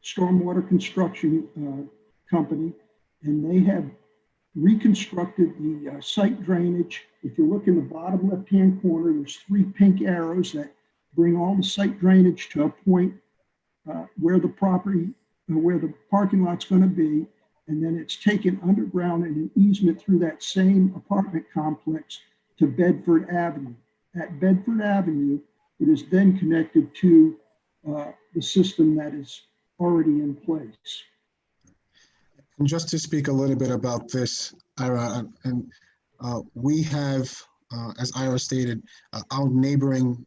stormwater construction company, and they have reconstructed the site drainage. If you look in the bottom left-hand corner, there's 3 pink arrows that bring all the site drainage to a point where the where the parking lot's going to be, and then it's taken underground in an easement through that same apartment complex to Bedford Avenue. At Bedford Avenue, it is then connected to the system that is already in place. And just to speak a little bit about this, Ira, and we have, as Ira stated, our neighboring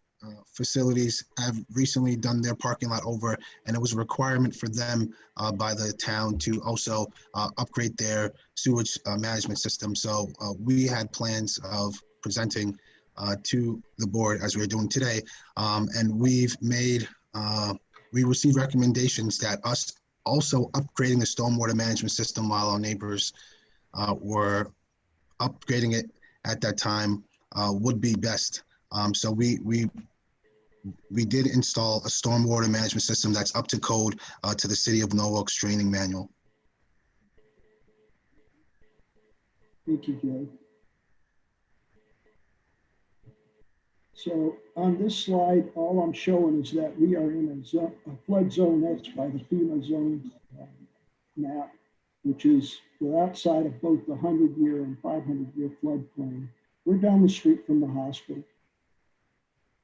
facilities have recently done their parking lot over, and it was a requirement for them by the town to also upgrade their sewage management system. So we had plans of presenting to the board as we're doing today, and we've made, we received recommendations that us also upgrading the stormwater management system while our neighbors were upgrading it at that time would be best. So we did install a stormwater management system that's up to code to the City of Norwalk's training manual. Thank you, Jay. So on this slide, all I'm showing is that we are in a flood zone X by the FEMA zone map, which is we're outside of both the 100-year and 500-year floodplain. We're down the street from the hospital.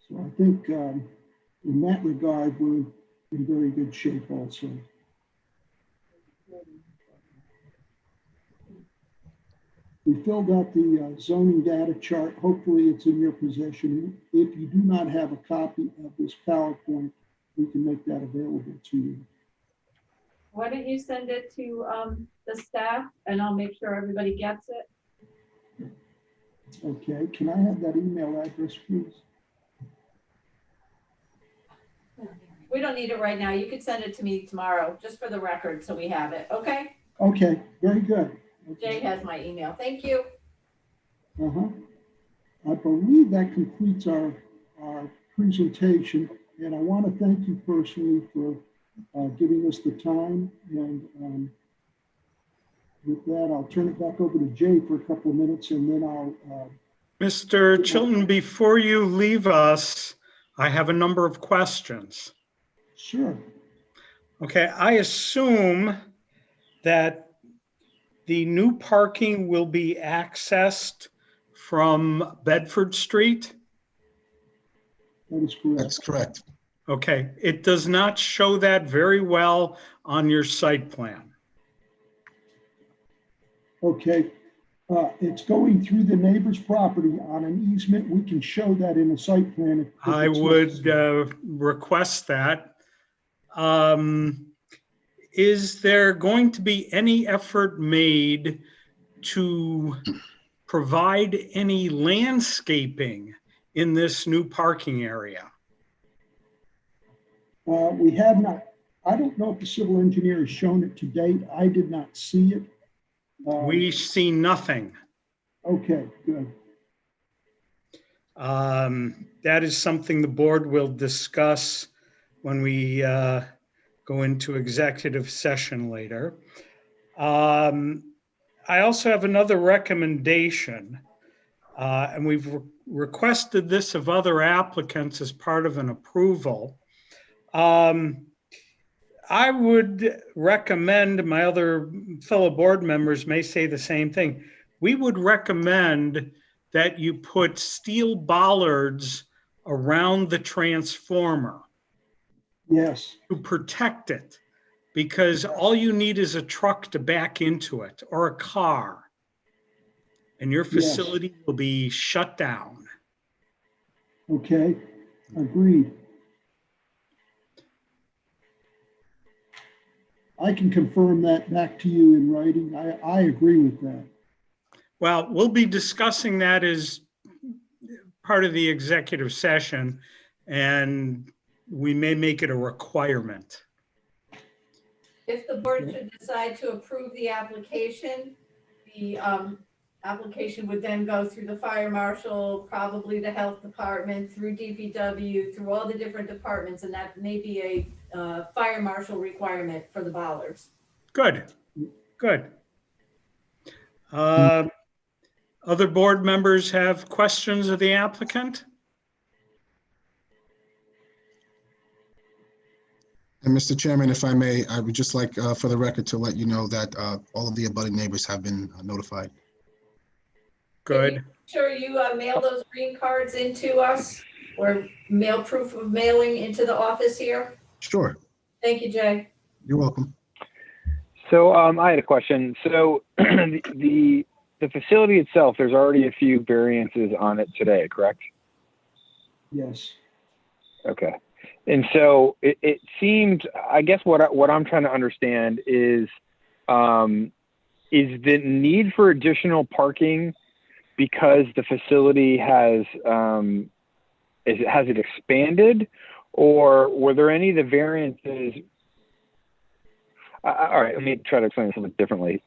So I think in that regard, we're in very good shape also. We filled out the zoning data chart. Hopefully it's in your possession. If you do not have a copy of this PowerPoint, we can make that available to you. Why don't you send it to the staff and I'll make sure everybody gets it. Okay, can I have that email address, please? We don't need it right now. You could send it to me tomorrow, just for the record, so we have it, okay? Okay, very good. Jay has my email. Thank you. I believe that completes our presentation, and I want to thank you personally for giving us the time. And with that, I'll turn it back over to Jay for a couple of minutes, and then I'll. Mr. Chilton, before you leave us, I have a number of questions. Sure. Okay, I assume that the new parking will be accessed from Bedford Street? That is correct. That's correct. Okay, it does not show that very well on your site plan. Okay, it's going through the neighbor's property on an easement. We can show that in a site plan. If I would request that. Is there going to be any effort made to provide any landscaping in this new parking area? We have not. I don't know if the civil engineer has shown it to date. I did not see it. We see nothing. Okay, good. That is something the board will discuss when we go into executive session later. I also have another recommendation, and we've requested this of other applicants as part of an approval. I would recommend, my other fellow board members may say the same thing, we would recommend that you put steel bollards around the transformer Yes, to protect it, because all you need is a truck to back into it or a car, and your facility will be shut down. okay, agreed. I can confirm that back to you in writing. I agree with that. Well, we'll be discussing that as part of the executive session, and we may make it a requirement. If the board should decide to approve the application, the application would then go through the fire marshal, probably the health department, through DPW, through all the different departments, and that may be a fire marshal requirement for the bollards. Good, good. Other board members have questions of the applicant? And Mr. Chairman, if I may, I would just like for the record to let you know that all of the abutting neighbors have been notified. Good. Sure, you mail those green cards into us, or mail proof of mailing into the office here? Sure. Thank you, Jay. You're welcome. So I had a question. So the facility itself, there's already a few variances on it today, correct? Yes. Okay. And so it seemed, I guess what I'm trying to understand is the need for additional parking because the facility has it expanded, or were there any of the variances? All right, let me try to explain this a little bit differently.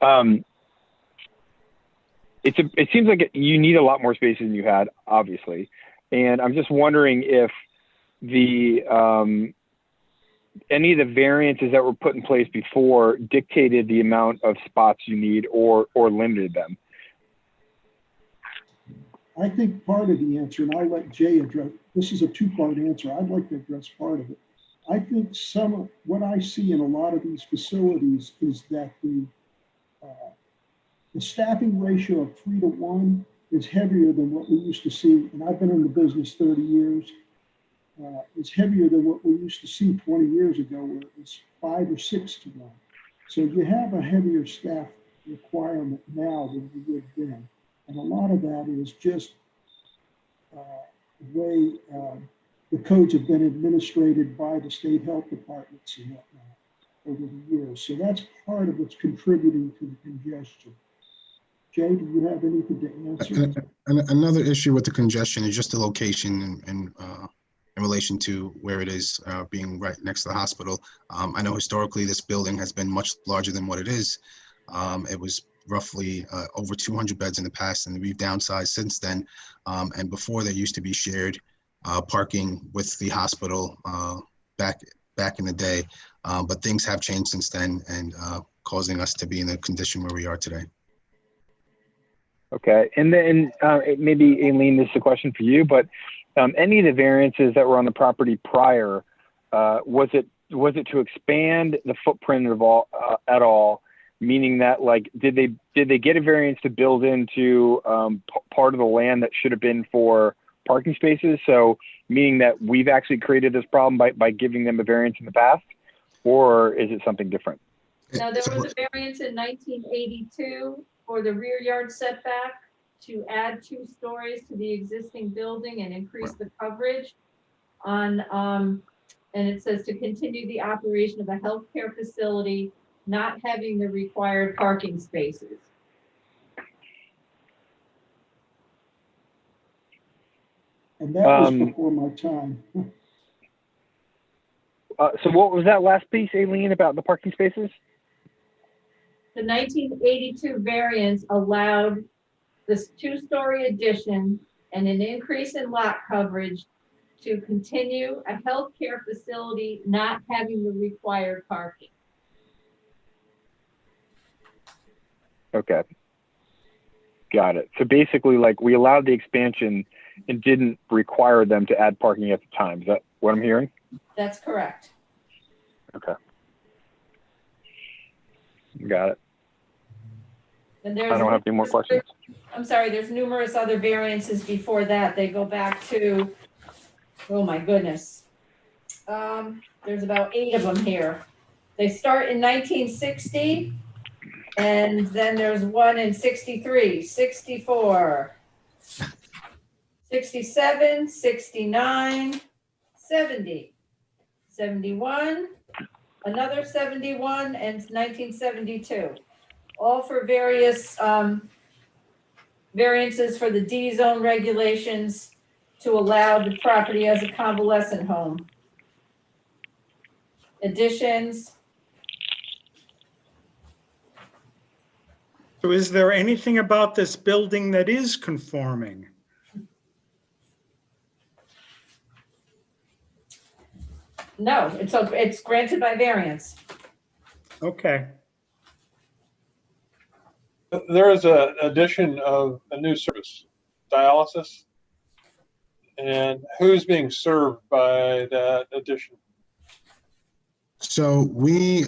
It seems like you need a lot more space than you had, obviously, and I'm just wondering if any of the variances that were put in place before dictated the amount of spots you need or limited them. I think part of the answer, and I'll let Jay address, this is a two-part answer. I'd like to address part of it. I think what I see in a lot of these facilities is that the staffing ratio of 3-to-1 is heavier than what we used to see. And I've been in the business 30 years. It's heavier than what we used to see 20 years ago, where it was 5 or 6-to-1. So you have a heavier staff requirement now than you would then. And a lot of that is just the way the codes have been administrated by the state health departments and whatnot over the years. So that's part of what's contributing to the congestion. Jay, do you have anything to answer? Another issue with the congestion is just the location and in relation to where it is being right next to the hospital. I know historically this building has been much larger than what it is. It was roughly over 200 beds in the past, and we've downsized since then. And before, there used to be shared parking with the hospital back in the day, but things have changed since then, and causing us to be in the condition where we are today. Okay, and then maybe Aileen, this is a question for you, but any of the variances that were on the property prior, was it to expand the footprint of at all? Meaning that, like, did they get a variance to build into part of the land that should have been for parking spaces? So meaning that we've actually created this problem by giving them a variance in the past, or is it something different? Now, there was a variance in 1982 for the rear yard setback to add 2 stories to the existing building and increase the coverage on, and it says to continue the operation of a healthcare facility not having the required parking spaces. And that was before my time. So what was that last piece, Aileen, about the parking spaces? The 1982 variance allowed this 2-story addition and an increase in lot coverage to continue a healthcare facility not having the required parking. Okay. Got it. So basically, like, we allowed the expansion and didn't require them to add parking at the time. Is that what I'm hearing? That's correct. Okay. Got it. And I don't have any more questions. I'm sorry, there's numerous other variances before that. They go back to, oh my goodness. There's about 8 of them here. They start in 1960, and then there's one in 63, 64, 67, 69, 70, 71, another 71, and 1972. All for various variances for the D zone regulations to allow the property as a convalescent home. Additions. So is there anything about this building that is conforming? No, it's granted by variance. Okay. There is an addition of a new service, dialysis. And who's being served by that addition? So we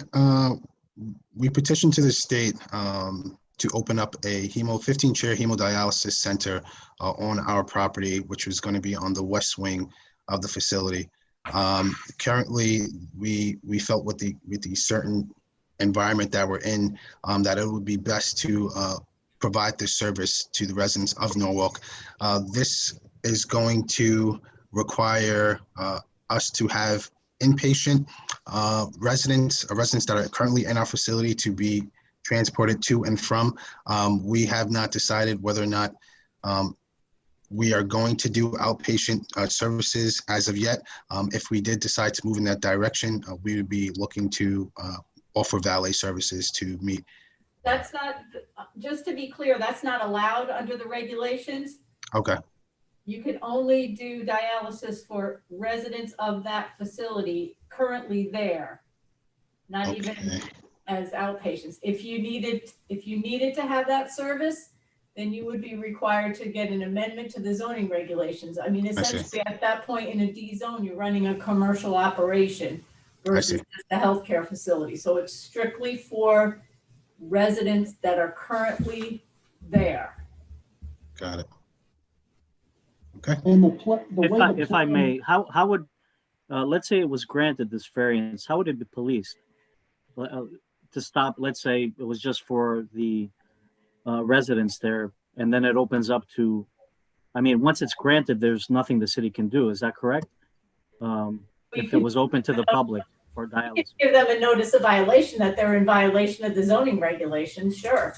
petitioned to the state to open up a 15-chair hemodialysis center on our property, which was going to be on the west wing of the facility. Currently, we felt with the certain environment that we're in, that it would be best to provide this service to the residents of Norwalk. This is going to require us to have inpatient residents that are currently in our facility to be transported to and from. We have not decided whether or not we are going to do outpatient services as of yet. If we did decide to move in that direction, we would be looking to offer valet services to meet. That's not, just to be clear, that's not allowed under the regulations. Okay. You can only do dialysis for residents of that facility currently there, not even as outpatients. If you needed to have that service, then you would be required to get an amendment to the zoning regulations. I mean, essentially at that point in a D zone, you're running a commercial operation versus just a healthcare facility. So it's strictly for residents that are currently there. Got it. Okay. And if I may, how would, let's say it was granted this variance, how would it be policed? To stop, let's say it was just for the residents there, and then it opens up to, I mean, once it's granted, there's nothing the city can do. Is that correct? If it was open to the public for dialysis. Give them a notice of violation that they're in violation of the zoning regulations, sure.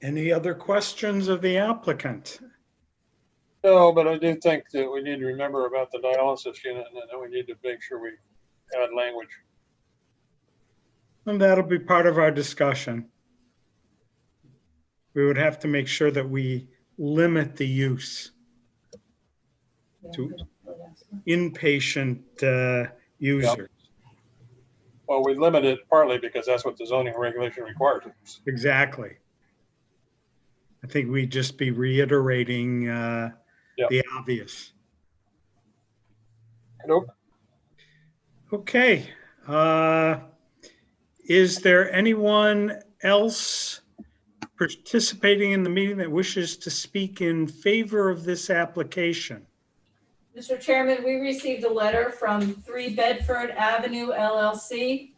Any other questions of the applicant? No, but I do think that we need to remember about the dialysis unit, and that we need to make sure we add language. And that'll be part of our discussion. We would have to make sure that we limit the use to inpatient users. Yep. Well, we limit it partly because that's what the zoning regulation requires. Exactly. I think we'd just be reiterating the obvious. Nope. Okay. Is there anyone else participating in the meeting that wishes to speak in favor of this application? Mr. Chairman, we received a letter from 3 Bedford Avenue LLC.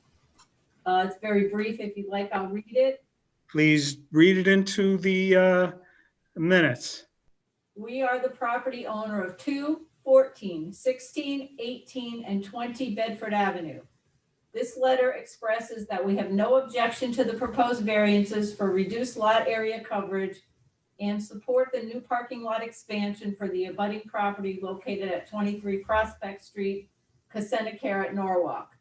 It's very brief. If you'd like, I'll read it. Please read it into the minutes. We are the property owner of 2, 14, 16, 18, and 20 Bedford Avenue. This letter expresses that we have no objection to the proposed variances for reduced lot area coverage and support the new parking lot expansion for the abutting property located at 23 Prospect Street, Cosenticare at Norwalk.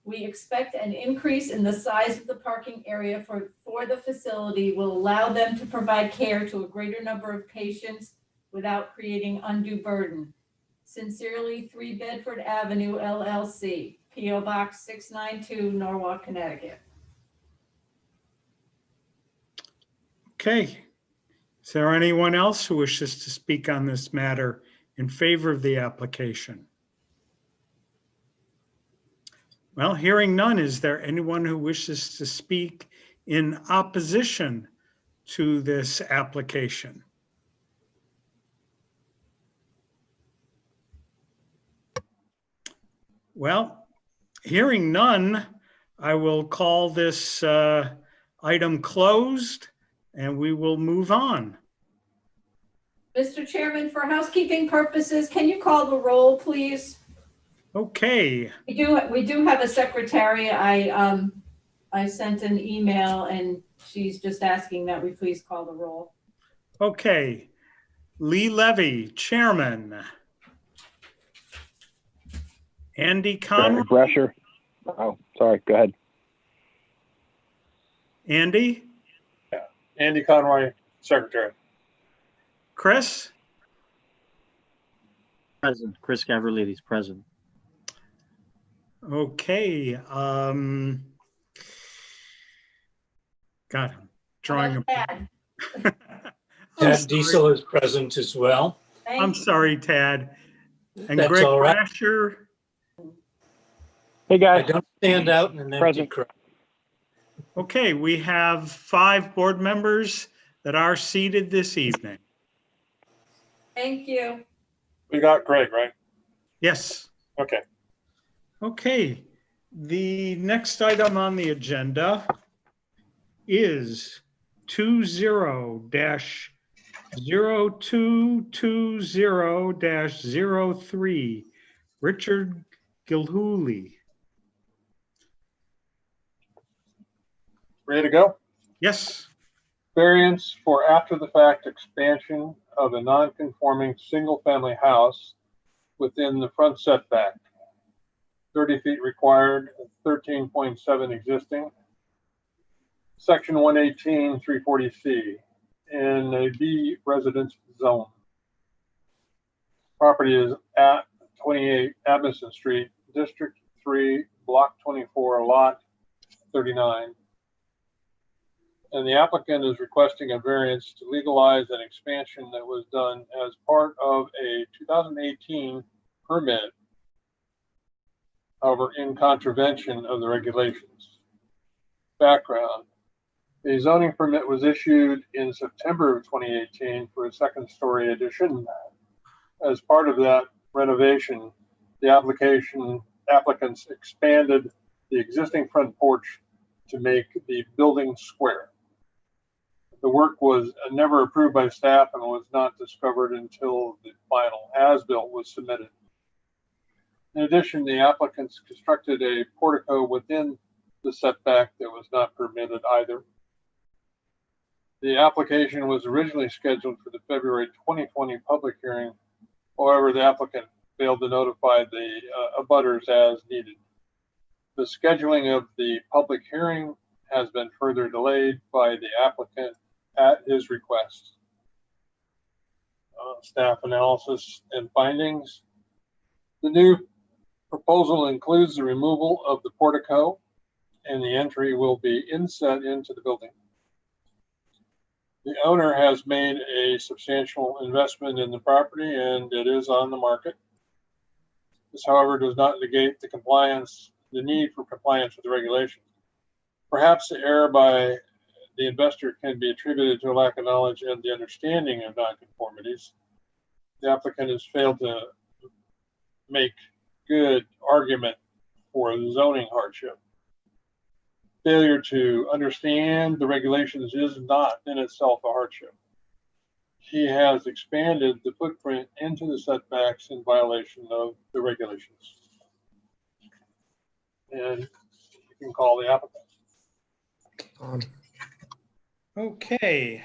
We expect an increase in the size of the parking area for the facility will allow them to provide care to a greater number of patients without creating undue burden. Sincerely, 3 Bedford Avenue LLC, P.O. Box 692, Norwalk, Connecticut. Okay. Is there anyone else who wishes to speak on this matter in favor of the application? Well, hearing none, is there anyone who wishes to speak in opposition to this application? Well, hearing none, I will call this item closed and we will move on. Mr. Chairman, for housekeeping purposes, can you call the roll, please? Okay. We do have a secretary. I sent an email and she's just asking that we please call the roll. Okay. Lee Levy, Chairman. Andy Conroy. Brescher. Oh, sorry. Go ahead. Andy? Yeah. Andy Conroy, Secretary. Chris? Present. Chris Gavrilides, present. Okay. God, I'm drawing a... Tad Diesel is present as well. I'm sorry, Tad. And That's Greg all right. Brasher. Hey, guys. I don't stand out in an empty Present. crowd. Okay, we have 5 board members that are seated this evening. Thank you. We got Greg, right? Yes. Okay. Okay, the next item on the agenda is 20-0220-03, Richard Gilhooly. Ready to go? Yes. Variance for after-the-fact expansion of a non-conforming single-family house within the front setback. 30 feet required, 13.7 existing. Section 118, 340C, in a B residence zone. Property is at 28 Adamson Street, District 3, Block 24, Lot 39. And the applicant is requesting a variance to legalize an expansion that was done as part of a 2018 permit, however, in contravention of the regulations. Background: the zoning permit was issued in September of 2018 for a second-story addition. As part of that renovation, the applicants expanded the existing front porch to make the building square. The work was never approved by staff and was not discovered until the final as-built was submitted. In addition, the applicants constructed a portico within the setback that was not permitted either. The application was originally scheduled for the February 2020 public hearing. However, the applicant failed to notify the abutters as needed. The scheduling of the public hearing has been further delayed by the applicant at his request. Staff analysis and findings. The new proposal includes the removal of the portico, and the entry will be inset into the building. The owner has made a substantial investment in the property and it is on the market. This, however, does not negate the need for compliance with the regulations. Perhaps the error by the investor can be attributed to a lack of knowledge and the understanding of nonconformities. The applicant has failed to make good argument for the zoning hardship. Failure to understand the regulations is not in itself a hardship. He has expanded the footprint into the setbacks in violation of the regulations. And you can call the applicant. Okay.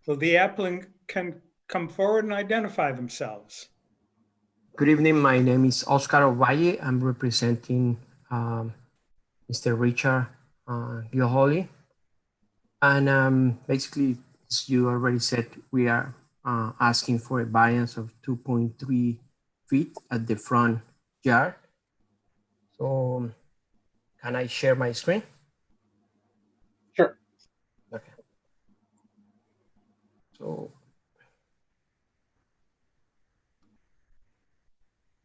Will the applicant can come forward and identify themselves? Good evening. My name is Oscar Ovalle. I'm representing Mr. Richard Gilhooly. And basically, as you already said, we are asking for a variance of 2.3 feet at the front yard. So can I share my screen? Sure. Okay. So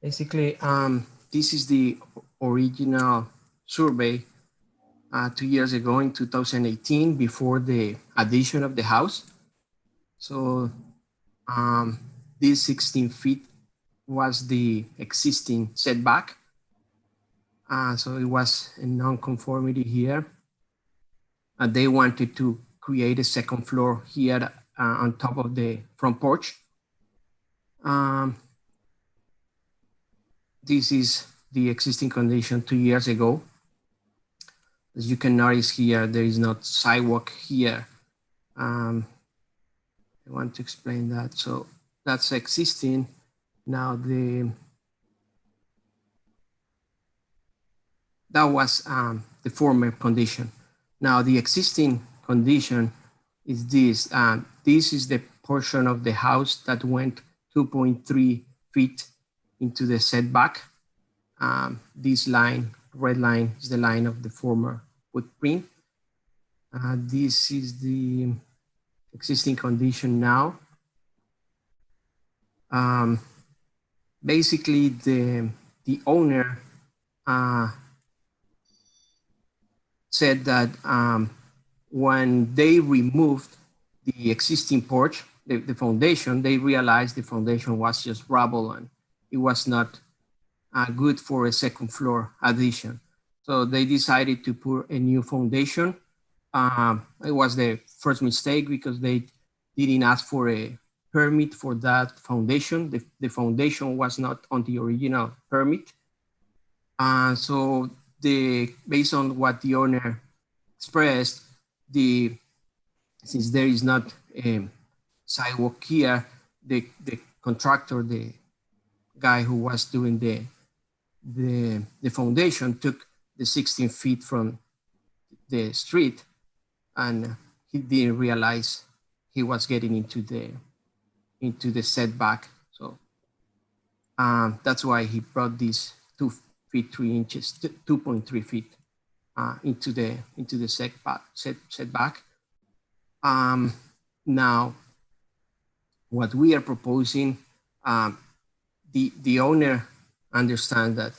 basically, this is the original survey 2 years ago in 2018 before the addition of the house. So this 16 feet was the existing setback. So it was a non-conformity here. They wanted to create a second floor here on top of the front porch. This is the existing condition 2 years ago. As you can notice here, there is not sidewalk here. I want to explain that. So that's existing. Now that was the former condition. Now the existing condition is this. This is the portion of the house that went 2.3 feet into the setback. This line, red line, is the line of the former footprint. This is the existing condition now. Basically, the owner said that when they removed the existing porch, the foundation, they realized the foundation was just rubble and it was not good for a second floor addition. So they decided to put a new foundation. It was the first mistake because they didn't ask for a permit for that foundation. The foundation was not on the original permit. So based on what the owner expressed, since there is not a sidewalk here, the contractor, the guy who was doing the foundation, took the 16 feet from the street, and he didn't realize he was getting into the setback. So that's why he brought this 2 feet 3 inches, 2.3 feet into the setback. Now, what we are proposing, the owner understands that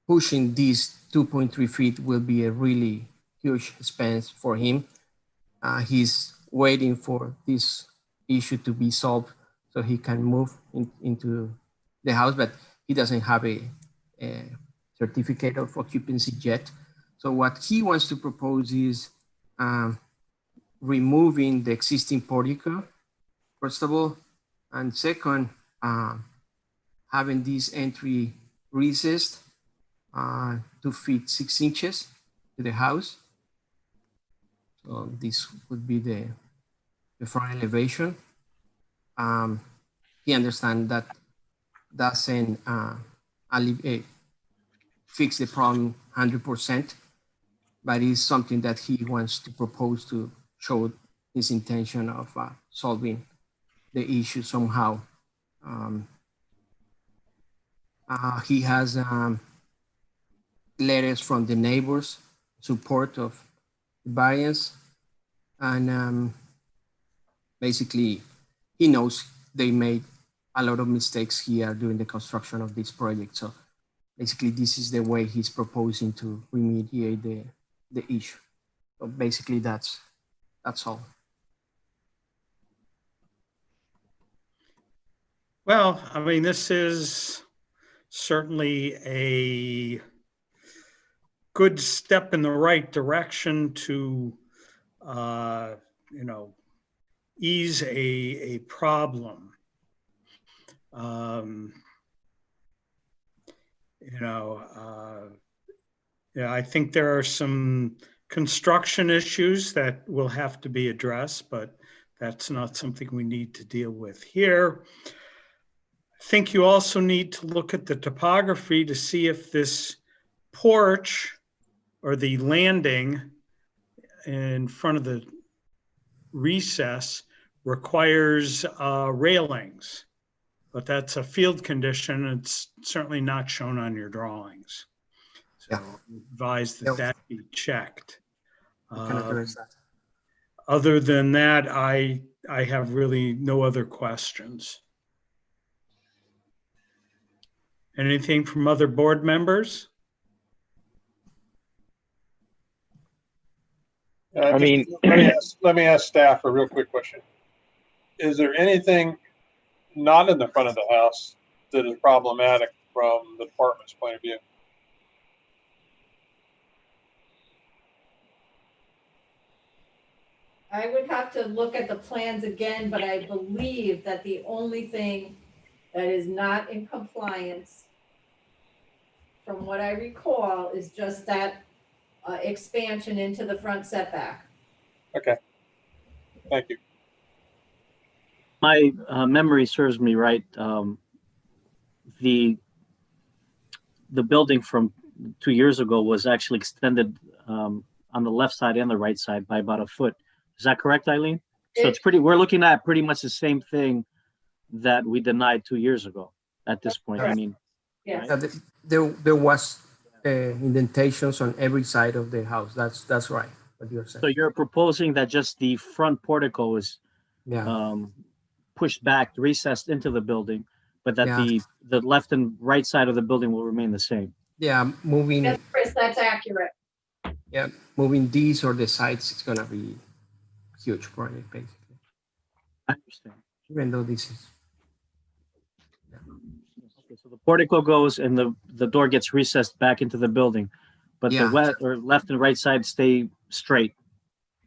pushing these 2.3 feet will be a really huge expense for him. He's waiting for this issue to be solved so he can move into the house, but he doesn't have a certificate of occupancy yet. So what he wants to propose is removing the existing portico, first of all, and second, having this entry recessed 2 feet 6 inches to the house. So this would be the front elevation. He understands that doesn't fix the problem 100%, but it's something that he wants to propose to show his intention of solving the issue somehow. He has letters from the neighbors, support of the variance, and basically he knows they made a lot of mistakes here during the construction of this project. So basically this is the way he's proposing to remediate the issue. So basically that's all. Well, I mean, this is certainly a good step in the right direction to, ease a problem. I think there are some construction issues that will have to be addressed, but that's not something we need to deal with here. I think you also need to look at the topography to see if this porch or the landing in front of the recess requires railings, but that's a field condition. It's certainly not shown on your drawings. So advise that be checked. Other than that, I I have really no other questions. Anything from other board members? Let me ask staff a real quick question. Is there anything not in the front of the house that is problematic from the department's point of view? I would have to look at the plans again, but I believe that the only thing that is not in compliance, from what I recall, is just that expansion into the front setback. Okay. Thank you. My memory serves me right. The building from 2 years ago was actually extended on the left side and the right side by about a foot. Is that correct, Eileen? So we're looking at pretty much the same thing that we denied 2 years ago at this point. I mean, yes. right? There was indentations on every side of the house. That's right, what you're saying. So you're proposing that just the front portico is pushed back, recessed into the building, but that the left and right side of the building will remain the same. Yeah, moving. Yes, Chris, that's accurate. Yeah, moving these or the sides is gonna be huge project basically. I understand. Even though this is. Okay, so the portico goes and the door gets recessed back into the building, but the left and right side stay straight.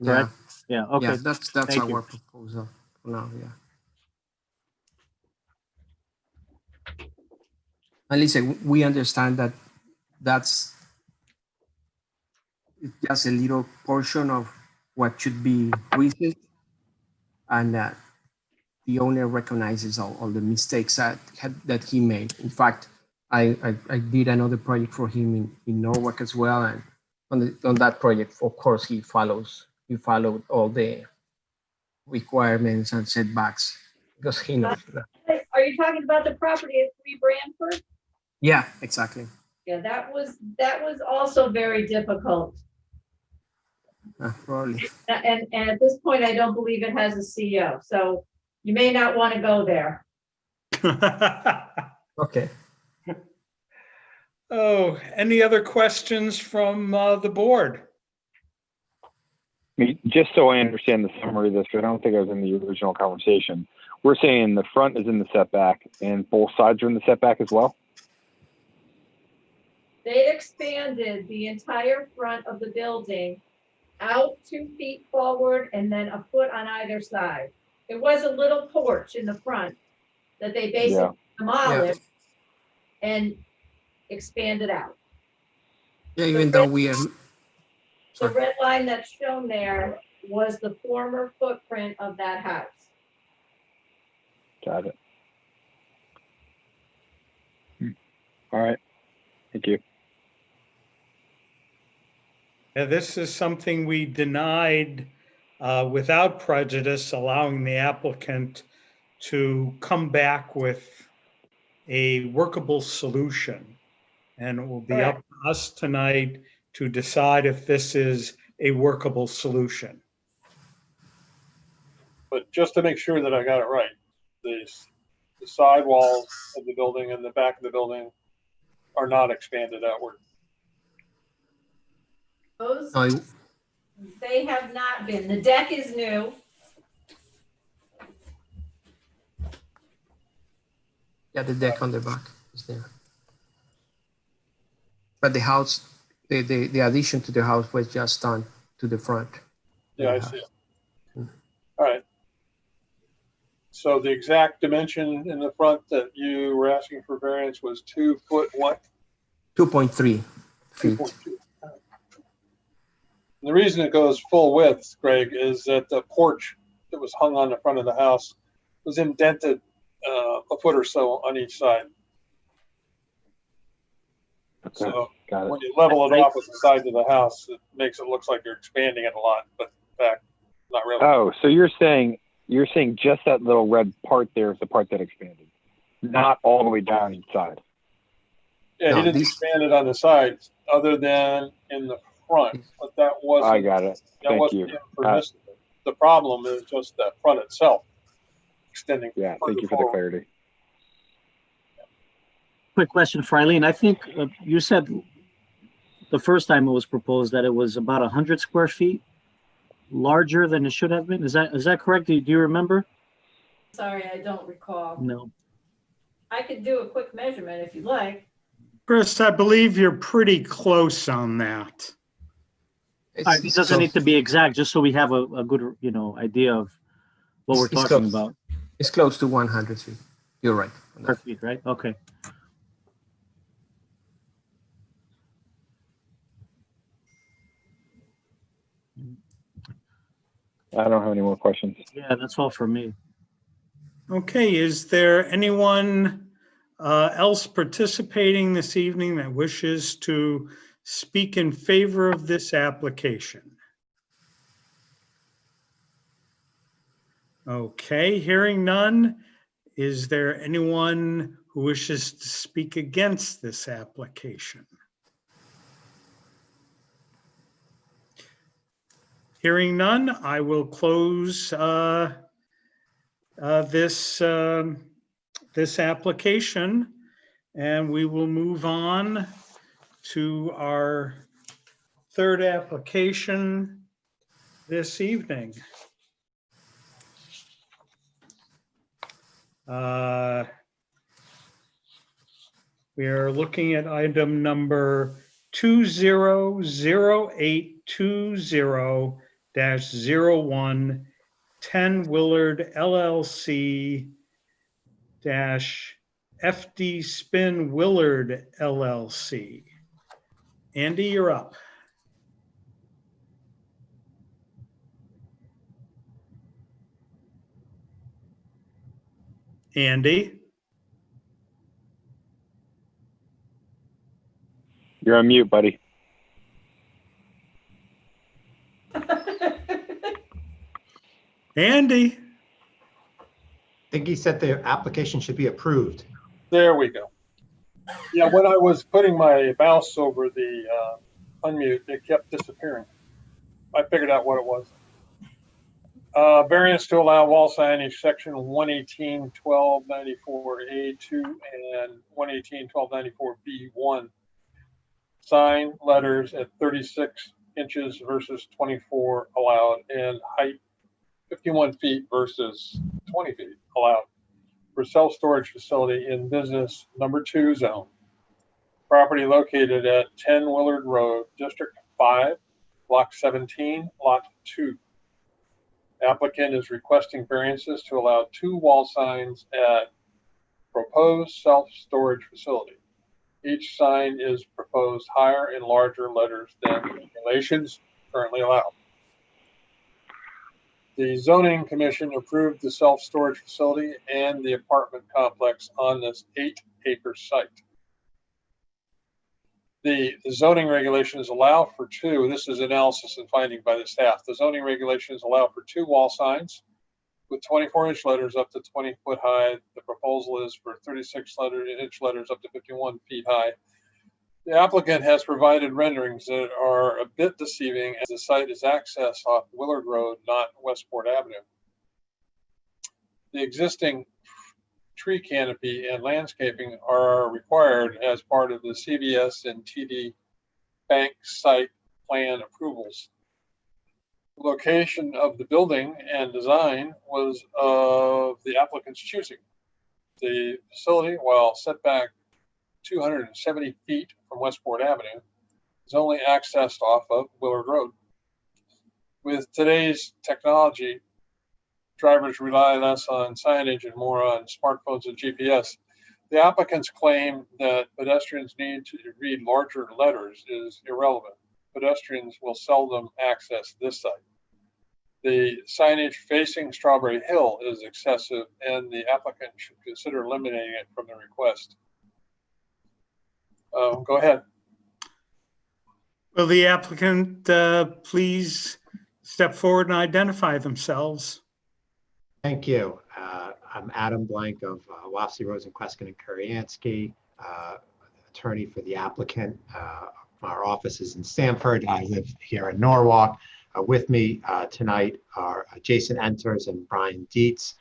Correct? Yeah. Okay. Yeah, that's Thank our you. proposal for now. Yeah. And listen, we understand that that's just a little portion of what should be recessed, and that the owner recognizes all the mistakes that he made. In fact, I did another project for him in Norwalk as well, and on that project, of course, he followed all the requirements and setbacks because he knows that. Are you talking about the property at 3 Branford? Yeah, exactly. Yeah, that was also very difficult. Probably. And at this point, I don't believe it has a CEO, so you may not want to go there. Okay. Oh, any other questions from the board? I mean, just so I understand the summary of this, because I don't think I was in the original conversation. We're saying the front is in the setback and both sides are in the setback as well? They expanded the entire front of the building out 2 feet forward and then a foot on either side. There was a little porch in the front that they basically demolished and expanded out. Yeah, even though we are. The red line that's shown there was the former footprint of that house. Got it. All right. Thank you. Yeah, this is something we denied without prejudice, allowing the applicant to come back with a workable solution. And it will be up to us tonight to decide if this is a workable solution. But just to make sure that I got it right, the side walls of the building and the back of the building are not expanded outward. Those, they have not been. The deck is new. Yeah, the deck on the back is there. But the house, the addition to the house was just done to the front. Yeah, I see it. All right. So the exact dimension in the front that you were asking for variance was 2 foot what? 2.3 feet. 2.2. The reason it goes full width, Greg, is that the porch that was hung on the front of the house was indented a foot or so on each side. Okay. So got it. when you level it off with the sides of the house, it makes it look like you're expanding it a lot, but in fact, not really. Oh, so you're saying just that little red part there is the part that expanded, not all the way down each side. Yeah, he didn't expand it on the sides other than in the front, but that wasn't. I got it. That Thank wasn't you. permissible. The problem is just the front itself extending. Yeah, thank you for the clarity. Quick question for Eileen. I think you said the first time it was proposed that it was about 100 square feet larger than it should have been. Is that correct? Do you remember? Sorry, I don't recall. No. I could do a quick measurement if you like. Chris, I believe you're pretty close on that. It doesn't need to be exact, just so we have a good, idea of what we're talking about. It's close to 100 feet. You're right. Per feet, right? Okay. I don't have any more questions. Yeah, that's all for me. Okay, is there anyone else participating this evening that wishes to speak in favor of this application? Okay, hearing none, is there anyone who wishes to speak against this application? Hearing none, I will close this application, and we will move on to our third application this evening. We are looking at item number 200820-01 10 Willard LLC FD Spin Willard LLC. Andy, you're up. Andy? You're on mute, buddy. Andy? I think he said the application should be approved. There we go. Yeah, when I was putting my mouse over the unmute, it kept disappearing. I figured out what it was. Variance to allow wall signage, section 118.1294A2 and 118.1294B1. Sign letters at 36 inches versus 24 allowed, and height 51 feet versus 20 feet allowed for self-storage facility in business number 2 zone. Property located at 10 Willard Road, District 5, Block 17, Lot 2. Applicant is requesting variances to allow 2 wall signs at proposed self-storage facility. Each sign is proposed higher and larger letters than regulations currently allow. The zoning commission approved the self-storage facility and the apartment complex on this 8-acre site. The zoning regulations allow for 2, this is analysis and finding by the staff. The zoning regulations allow for 2 wall signs with 24-inch letters up to 20 foot high. The proposal is for 36-inch letters up to 51 feet high. The applicant has provided renderings that are a bit deceiving as the site is accessed off Willard Road, not Westport Avenue. The existing tree canopy and landscaping are required as part of the CVS and TD Bank site plan approvals. The location of the building and design was of the applicant's choosing. The facility, while set back 270 feet from Westport Avenue, is only accessed off of Willard Road. With today's technology, drivers rely less on signage and more on smartphones and GPS. The applicant's claim that pedestrians need to read larger letters is irrelevant. Pedestrians will seldom access this site. The signage facing Strawberry Hill is excessive, and the applicant should consider eliminating it from the request. Go ahead. Will the applicant please step forward and identify themselves? Thank you. I'm Adam Blank of Wofsy, Rosen, Kweskin, and Kuryansky, attorney for the applicant. Our office is in Stamford. I live here in Norwalk. With me tonight are Jason Enters and Brian Dietz,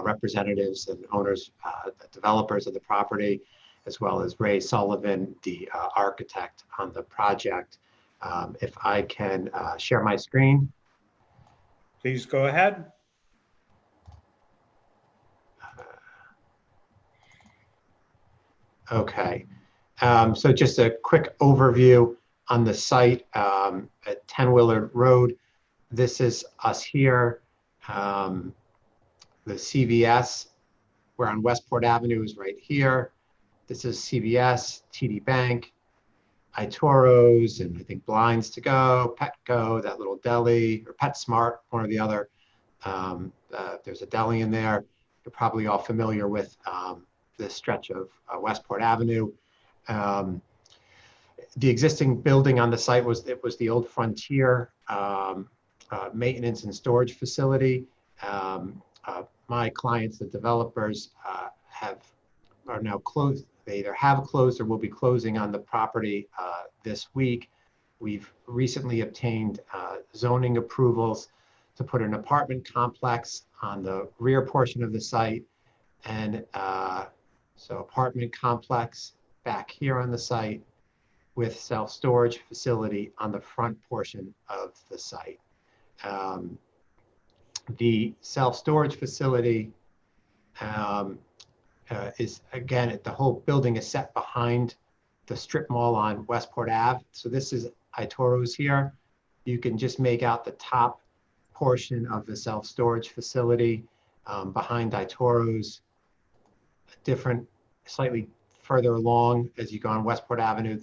representatives and owners, developers of the property, as well as Ray Sullivan, the architect on the project. If I can share my screen. Please go ahead. Okay, so just a quick overview on the site at 10 Willard Road. This is us here. The CVS, we're on Westport Avenue, is right here. This is CVS, TD Bank, iToros, and I think Blinds to Go, Petco, that little deli, or PetSmart, one or the other. There's a deli in there. You're probably all familiar with this stretch of Westport Avenue. The existing building on the site was the old Frontier maintenance and storage facility. My clients, the developers, are now closed. They either have closed or will be closing on the property this week. We've recently obtained zoning approvals to put an apartment complex on the rear portion of the site, and so apartment complex back here on the site with self-storage facility on the front portion of the site. The self-storage facility is, again, the whole building is set behind the strip mall on Westport Ave. So this is iToros here. You can just make out the top portion of the self-storage facility behind iToros. Different, slightly further along as you go on Westport Avenue,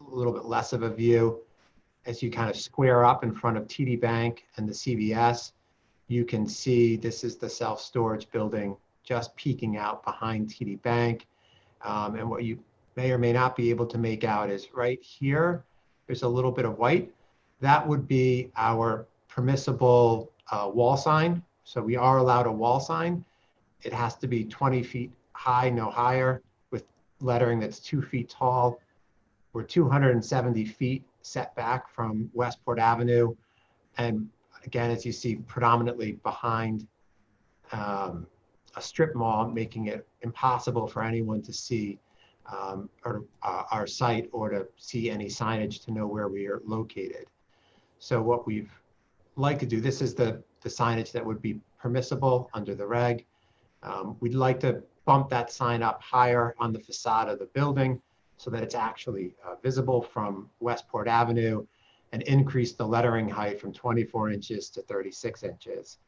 a little bit less of a view. As you kind of square up in front of TD Bank and the CVS, you can see this is the self-storage building just peeking out behind TD Bank. And what you may or may not be able to make out is right here, there's a little bit of white. That would be our permissible wall sign. So we are allowed a wall sign. It has to be 20 feet high, no higher, with lettering that's 2 feet tall. We're 270 feet set back from Westport Avenue. And again, as you see, predominantly behind a strip mall, making it impossible for anyone to see our site or to see any signage to know where we are located. So what we've like to do, this is the signage that would be permissible under the reg. We'd like to bump that sign up higher on the facade of the building so that it's actually visible from Westport Avenue, and increase the lettering height from 24 inches to 36 inches.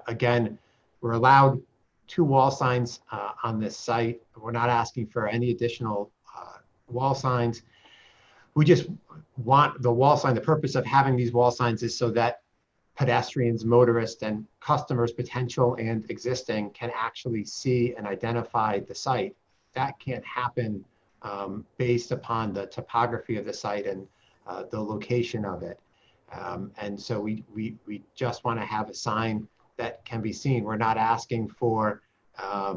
Again, we're allowed 2 wall signs on this site. We're not asking for any additional wall signs. We just want the wall sign. The purpose of having these wall signs is so that pedestrians, motorists, and customers, potential and existing, can actually see and identify the site. That can't happen based upon the topography of the site and the location of it. And so we just want to have a sign that can be seen. We're not asking for I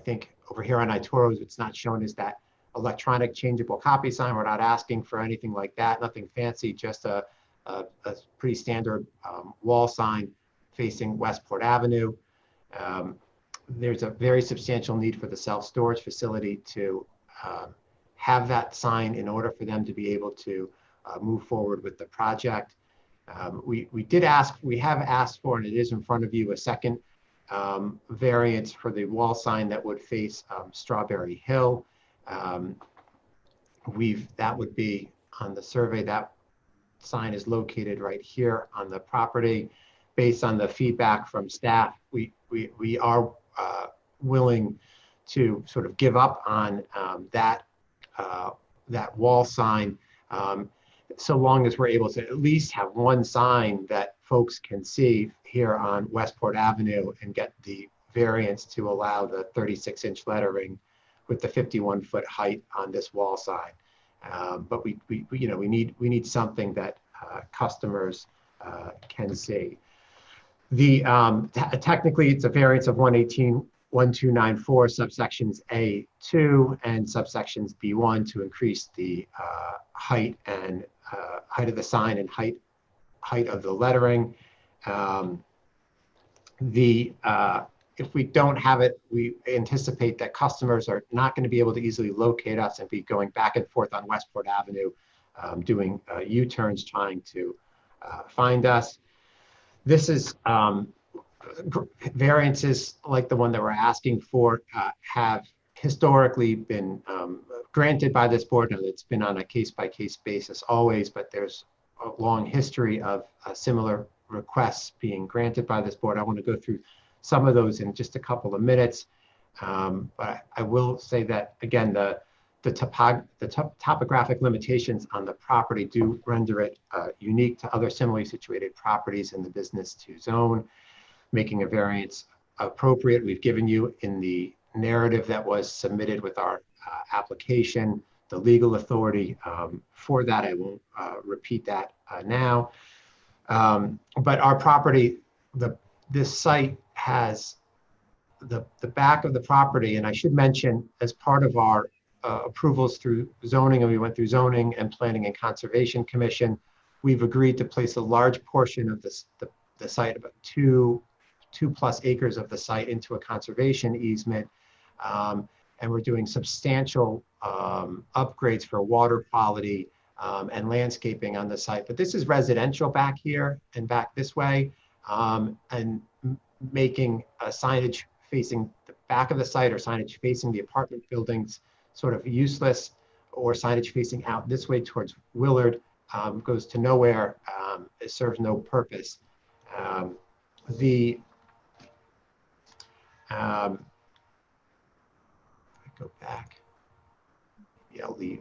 think over here on iToros, it's not shown as that electronic changeable copy sign. We're not asking for anything like that, nothing fancy, just a pretty standard wall sign facing Westport Avenue. There's a very substantial need for the self-storage facility to have that sign in order for them to be able to move forward with the project. We have asked for, and it is in front of you, a second variance for the wall sign that would face Strawberry Hill. That would be on the survey. That sign is located right here on the property. Based on the feedback from staff, we are willing to sort of give up on that wall sign, so long as we're able to at least have one sign that folks can see here on Westport Avenue and get the variance to allow the 36-inch lettering with the 51-foot height on this wall sign. But we need something that customers can see. Technically, it's a variance of 118.1294 subsections A2 and subsections B1 to increase the height and height of the sign and height of the lettering. If we don't have it, we anticipate that customers are not going to be able to easily locate us and be going back and forth on Westport Avenue, doing U-turns trying to find us. This is variances like the one that we're asking for have historically been granted by this board. Now, it's been on a case-by-case basis always, but there's a long history of similar requests being granted by this board. I want to go through some of those in just a couple of minutes. But I will say that, again, the topographic limitations on the property do render it unique to other similarly situated properties in the business 2 zone, making a variance appropriate. We've given you in the narrative that was submitted with our application the legal authority for that. I won't repeat that now. But our property, this site has the back of the property, and I should mention, as part of our approvals through zoning, and we went through zoning and planning and conservation commission, we've agreed to place a large portion of the site, about two plus acres of the site, into a conservation easement. And we're doing substantial upgrades for water quality and landscaping on the site. But this is residential back here and back this way, and making signage facing the back of the site or signage facing the apartment buildings sort of useless, or signage facing out this way towards Willard goes to nowhere. It serves no purpose. Go back. Yeah, I'll leave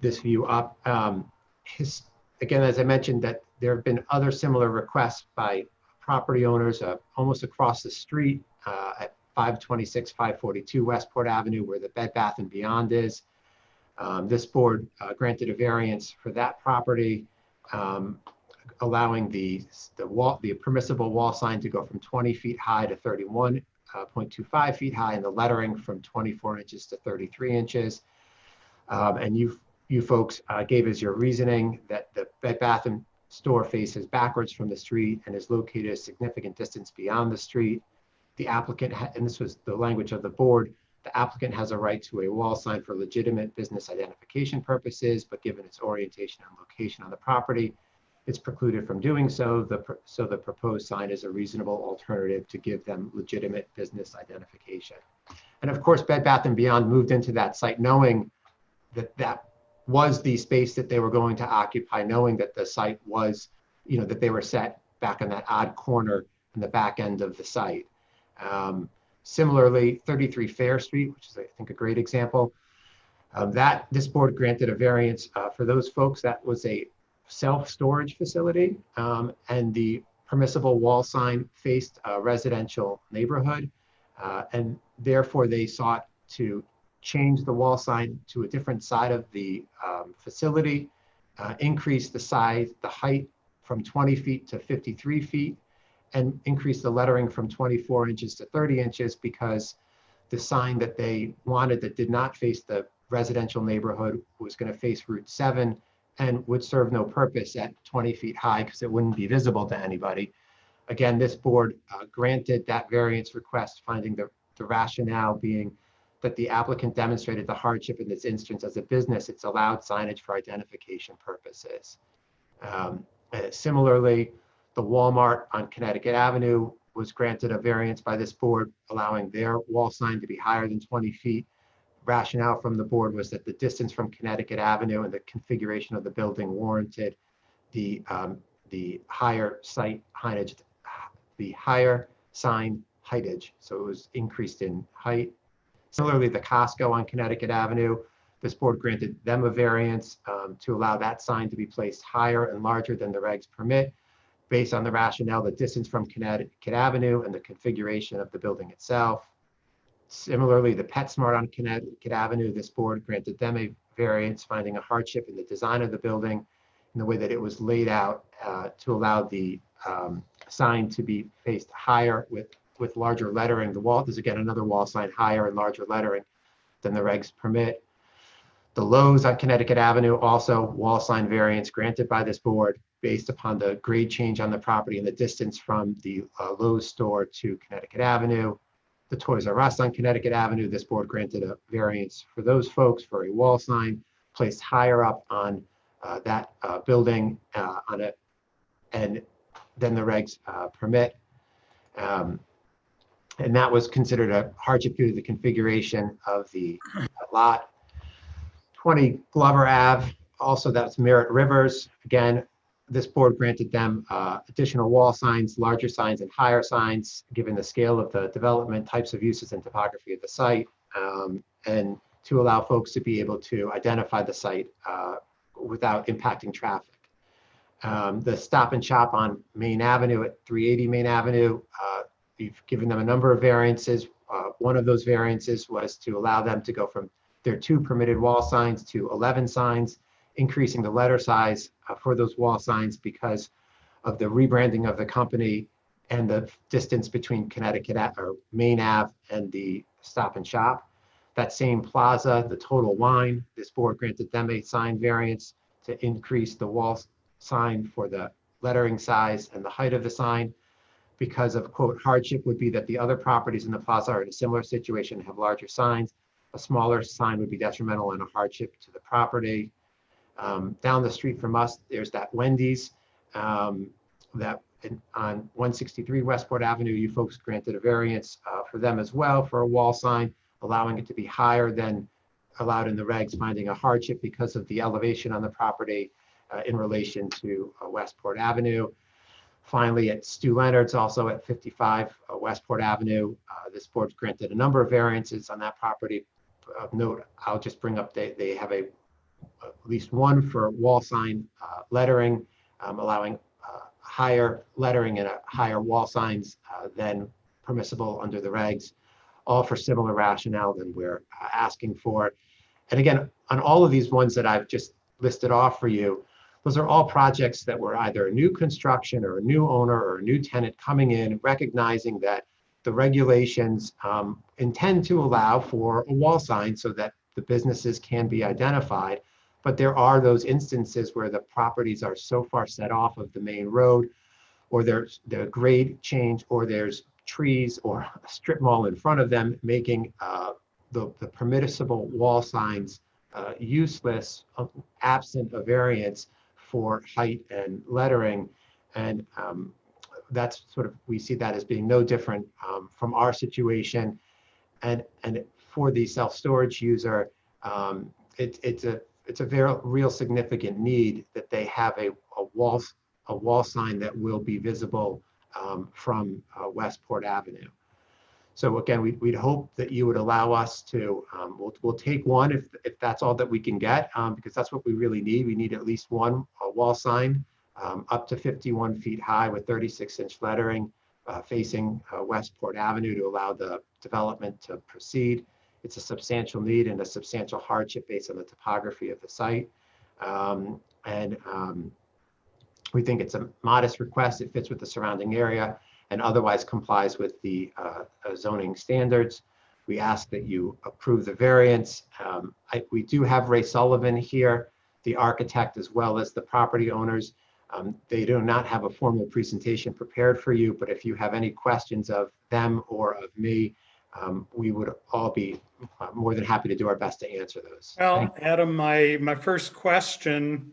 this view up. Again, as I mentioned, that there have been other similar requests by property owners almost across the street at 526, 542 Westport Avenue, where the Bed Bath & Beyond is. This board granted a variance for that property, allowing the permissible wall sign to go from 20 feet high to 31.25 feet high, and the lettering from 24 inches to 33 inches. And you folks gave us your reasoning that the Bed Bath & store faces backwards from the street and is located a significant distance beyond the street. The applicant, and this was the language of the board, the applicant has a right to a wall sign for legitimate business identification purposes, but given its orientation and location on the property, it's precluded from doing so. So the proposed sign is a reasonable alternative to give them legitimate business identification. And of course, Bed Bath & Beyond moved into that site knowing that that was the space that they were going to occupy, knowing that the site was, that they were set back in that odd corner in the back end of the site. Similarly, 33 Fair Street, which is, I think, a great example, this board granted a variance for those folks. That was a self-storage facility, and the permissible wall sign faced a residential neighborhood, and therefore they sought to change the wall sign to a different side of the facility, increase the height from 20 feet to 53 feet, and increase the lettering from 24 inches to 30 inches because the sign that they wanted that did not face the residential neighborhood was going to face Route 7 and would serve no purpose at 20 feet high because it wouldn't be visible to anybody. Again, this board granted that variance request, finding the rationale being that the applicant demonstrated the hardship in this instance. As a business, it's allowed signage for identification purposes. Similarly, the Walmart on Connecticut Avenue was granted a variance by this board, allowing their wall sign to be higher than 20 feet. Rationale from the board was that the distance from Connecticut Avenue and the configuration of the building warranted the higher sign heightage. So it was increased in height. Similarly, the Costco on Connecticut Avenue, this board granted them a variance to allow that sign to be placed higher and larger than the regs permit, based on the rationale, the distance from Connecticut Avenue and the configuration of the building itself. Similarly, the PetSmart on Connecticut Avenue, this board granted them a variance, finding a hardship in the design of the building in the way that it was laid out to allow the sign to be faced higher with larger lettering. The wall is, again, another wall sign higher and larger lettering than the regs permit. The Lowe's on Connecticut Avenue, also wall sign variance granted by this board based upon the grade change on the property and the distance from the Lowe's store to Connecticut Avenue. The Toys R Us on Connecticut Avenue, this board granted a variance for those folks for a wall sign placed higher up on that building and then the regs permit. And that was considered a hardship due to the configuration of the lot. 20 Glover Ave, also that's Merritt Rivers. Again, this board granted them additional wall signs, larger signs, and higher signs, given the scale of the development, types of uses, and topography of the site, and to allow folks to be able to identify the site without impacting traffic. The Stop and Shop on Main Avenue at 380 Main Avenue, we've given them a number of variances. One of those variances was to allow them to go from their 2 permitted wall signs to 11 signs, increasing the letter size for those wall signs because of the rebranding of the company and the distance between Connecticut or Main Ave and the Stop and Shop. That same plaza, the Total Wine, this board granted them a sign variance to increase the wall sign for the lettering size and the height of the sign because of, quote, hardship would be that the other properties in the plaza are in a similar situation, have larger signs. A smaller sign would be detrimental and a hardship to the property. Down the street from us, there's that Wendy's on 163 Westport Avenue. You folks granted a variance for them as well for a wall sign, allowing it to be higher than allowed in the regs, finding a hardship because of the elevation on the property in relation to Westport Avenue. Finally, at Stu Leonard's, also at 55 Westport Avenue, this board granted a number of variances on that property. Of note, I'll just bring up, they have at least one for wall sign lettering, allowing higher lettering and higher wall signs than permissible under the regs, all for similar rationale than we're asking for. And again, on all of these ones that I've just listed off for you, those are all projects that were either a new construction or a new owner or a new tenant coming in, recognizing that the regulations intend to allow for a wall sign so that the businesses can be identified. But there are those instances where the properties are so far set off of the main road, or there's the grade change, or there's trees or a strip mall in front of them, making the permissible wall signs useless, absent a variance for height and lettering. And that's sort of, we see that as being no different from our situation. And for the self-storage user, it's a very real significant need that they have a wall sign that will be visible from Westport Avenue. So again, we'd hope that you would allow us to, we'll take one if that's all that we can get, because that's what we really need. We need at least one wall sign up to 51 feet high with 36-inch lettering facing Westport Avenue to allow the development to proceed. It's a substantial need and a substantial hardship based on the topography of the site. We think it's a modest request. It fits with the surrounding area and otherwise complies with the zoning standards. We ask that you approve the variance. We do have Ray Sullivan here, the architect, as well as the property owners. They do not have a formal presentation prepared for you, but if you have any questions of them or of me, we would all be more than happy to do our best to answer those. Well, Adam, my first question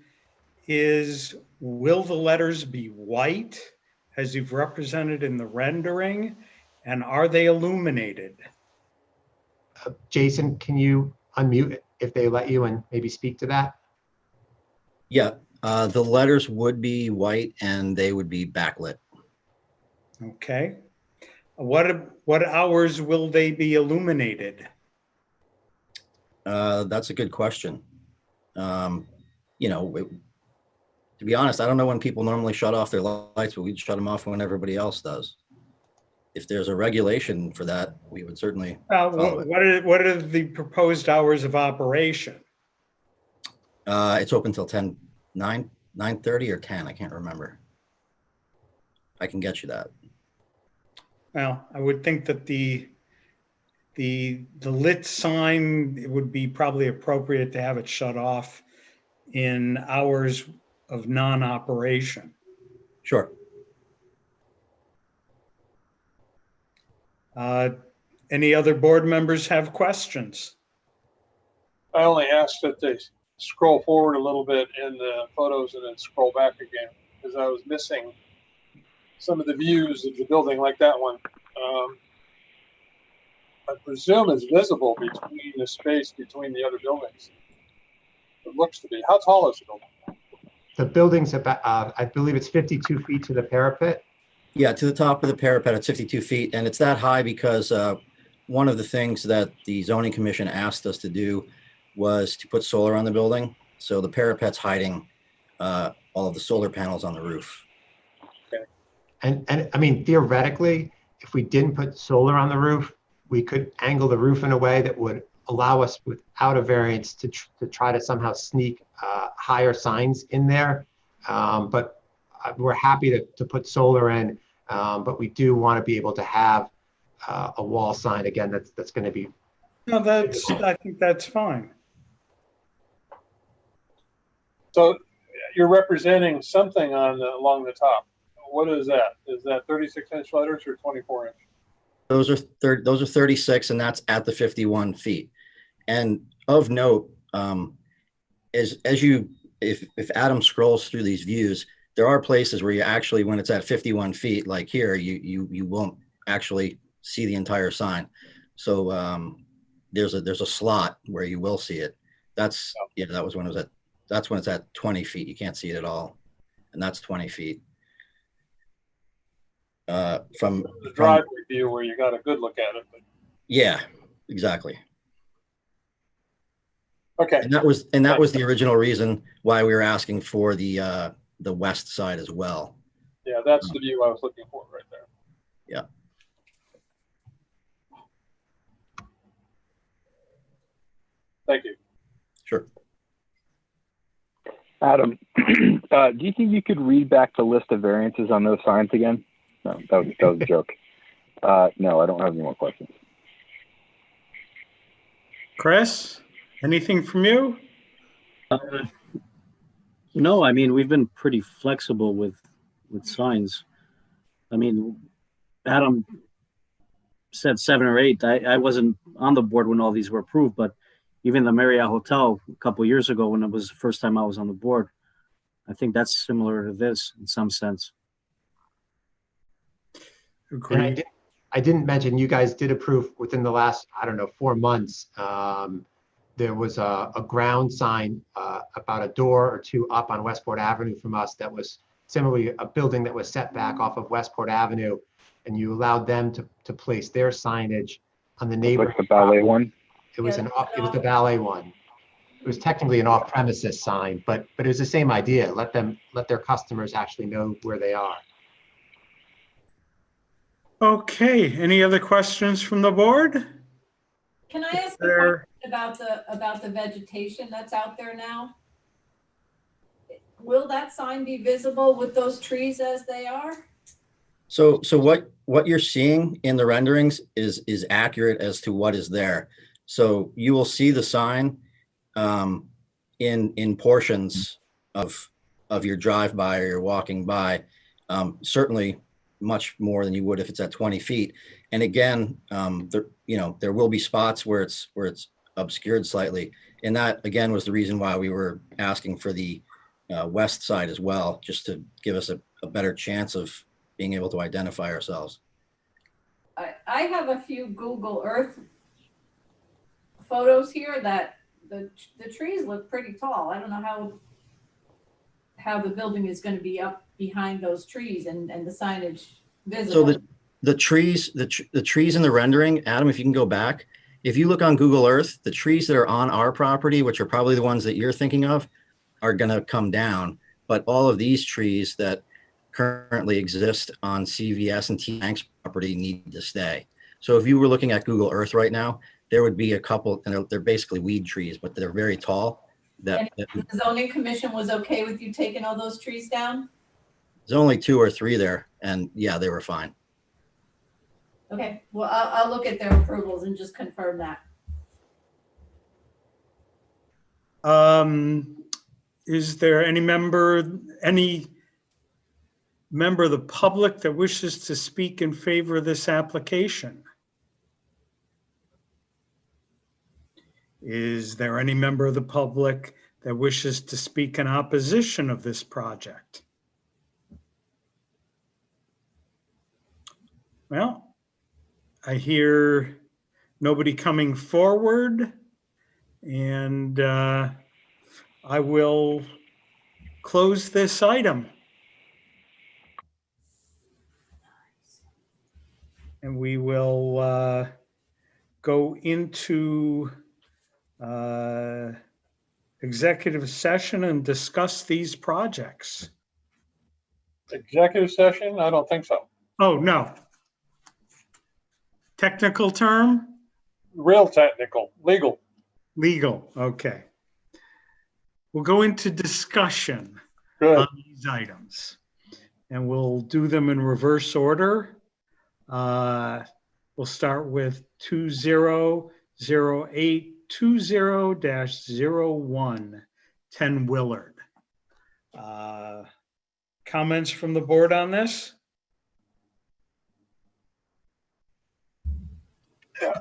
is, will the letters be white as you've represented in the rendering, and are they illuminated? Jason, can you unmute if they let you and maybe speak to that? Yeah, the letters would be white and they would be backlit. Okay. What hours will they be illuminated? That's a good question. You know, to be honest, I don't know when people normally shut off their lights, but we'd shut them off when everybody else does. If there's a regulation for that, we would certainly follow it. What are the proposed hours of operation? It's open till 9:30 or 10. I can't remember. I can get you that. Well, I would think that the lit sign, it would be probably appropriate to have it shut off in hours of non-operation. Sure. Any other board members have questions? I only asked that they scroll forward a little bit in the photos and then scroll back again, because I was missing some of the views of the building like that one. I presume it's visible between the space between the other buildings. It looks to be. How tall is the building? The building's about, I believe it's 52 feet to the parapet. Yeah, to the top of the parapet at 52 feet. And it's that high because one of the things that the zoning commission asked us to do was to put solar on the building. So the parapet's hiding all of the solar panels on the roof. And I mean, theoretically, if we didn't put solar on the roof, we could angle the roof in a way that would allow us without a variance to try to somehow sneak higher signs in there. But we're happy to put solar in, but we do want to be able to have a wall sign again that's going to be. No, I think that's fine. So you're representing something on along the top. What is that? Is that 36-inch letters or 24-inch? Those are 36, and that's at the 51 feet. And of note, if Adam scrolls through these views, there are places where you actually, when it's at 51 feet, like here, you won't actually see the entire sign. So there's a slot where you will see it. That's that was when it was at. That's when it's at 20 feet. You can't see it at all, and that's 20 feet. From the driveway view where you got a good look at it. But... Yeah, exactly. Okay. And that was the original reason why we were asking for the west side as well. Yeah, that's the view I was looking for right there. Yeah. Thank you. Sure. Adam, do you think you could read back the list of variances on those signs again? No, that was a joke. No, I don't have any more questions. Chris, anything from you? No, I mean, we've been pretty flexible with signs. I mean, Adam said 7 or 8. I wasn't on the board when all these were approved, but even the Marriott Hotel a couple of years ago, when it was the first time I was on the board, I think that's similar to this in some sense. And I didn't mention, you guys did approve within the last, I don't know, 4 months. There was a ground sign about a door or two up on Westport Avenue from us that was similarly a building that was set back off of Westport Avenue, and you allowed them to place their signage on the neighborhood. Like the ballet one? It was it was the ballet one. It was technically an off-premises sign, but it was the same idea. Let their customers actually know where they are. Okay, any other questions from the board? Can I ask a question about the vegetation that's out there now? Will that sign be visible with those trees as they are? So what you're seeing in the renderings is accurate as to what is there. So you will see the sign in portions of your drive-by or you're walking by, certainly much more than you would if it's at 20 feet. And again, there will be spots where it's obscured slightly. And that again was the reason why we were asking for the west side as well, just to give us a better chance of being able to identify ourselves. I have a few Google Earth photos here that the trees look pretty tall. I don't know how the building is going to be up behind those trees and the signage visible. So the trees in the rendering, Adam, if you can go back, if you look on Google Earth, the trees that are on our property, which are probably the ones that you're thinking of, are going to come down. But all of these trees that currently exist on CVS and T Bank's property need to stay. So if you were looking at Google Earth right now, there would be a couple, and they're basically weed trees, but they're very tall. And the zoning commission was okay with you taking all those trees down? There's only 2 or 3 there, and yeah, they were fine. Okay, well, I'll look at their approvals and just confirm that. Is there any member of the public that wishes to speak in favor of this application? Is there any member of the public that wishes to speak in opposition of this project? Well, I hear nobody coming forward, and I will close this item. And we will go into executive session and discuss these projects. Executive session? I don't think so. Oh, no. Technical term? Real technical, legal. Legal, okay. We'll go into discussion Good. on these items, and we'll do them in reverse order. We'll start with 200820-01, 10 Willard. Comments from the board on this? Yeah.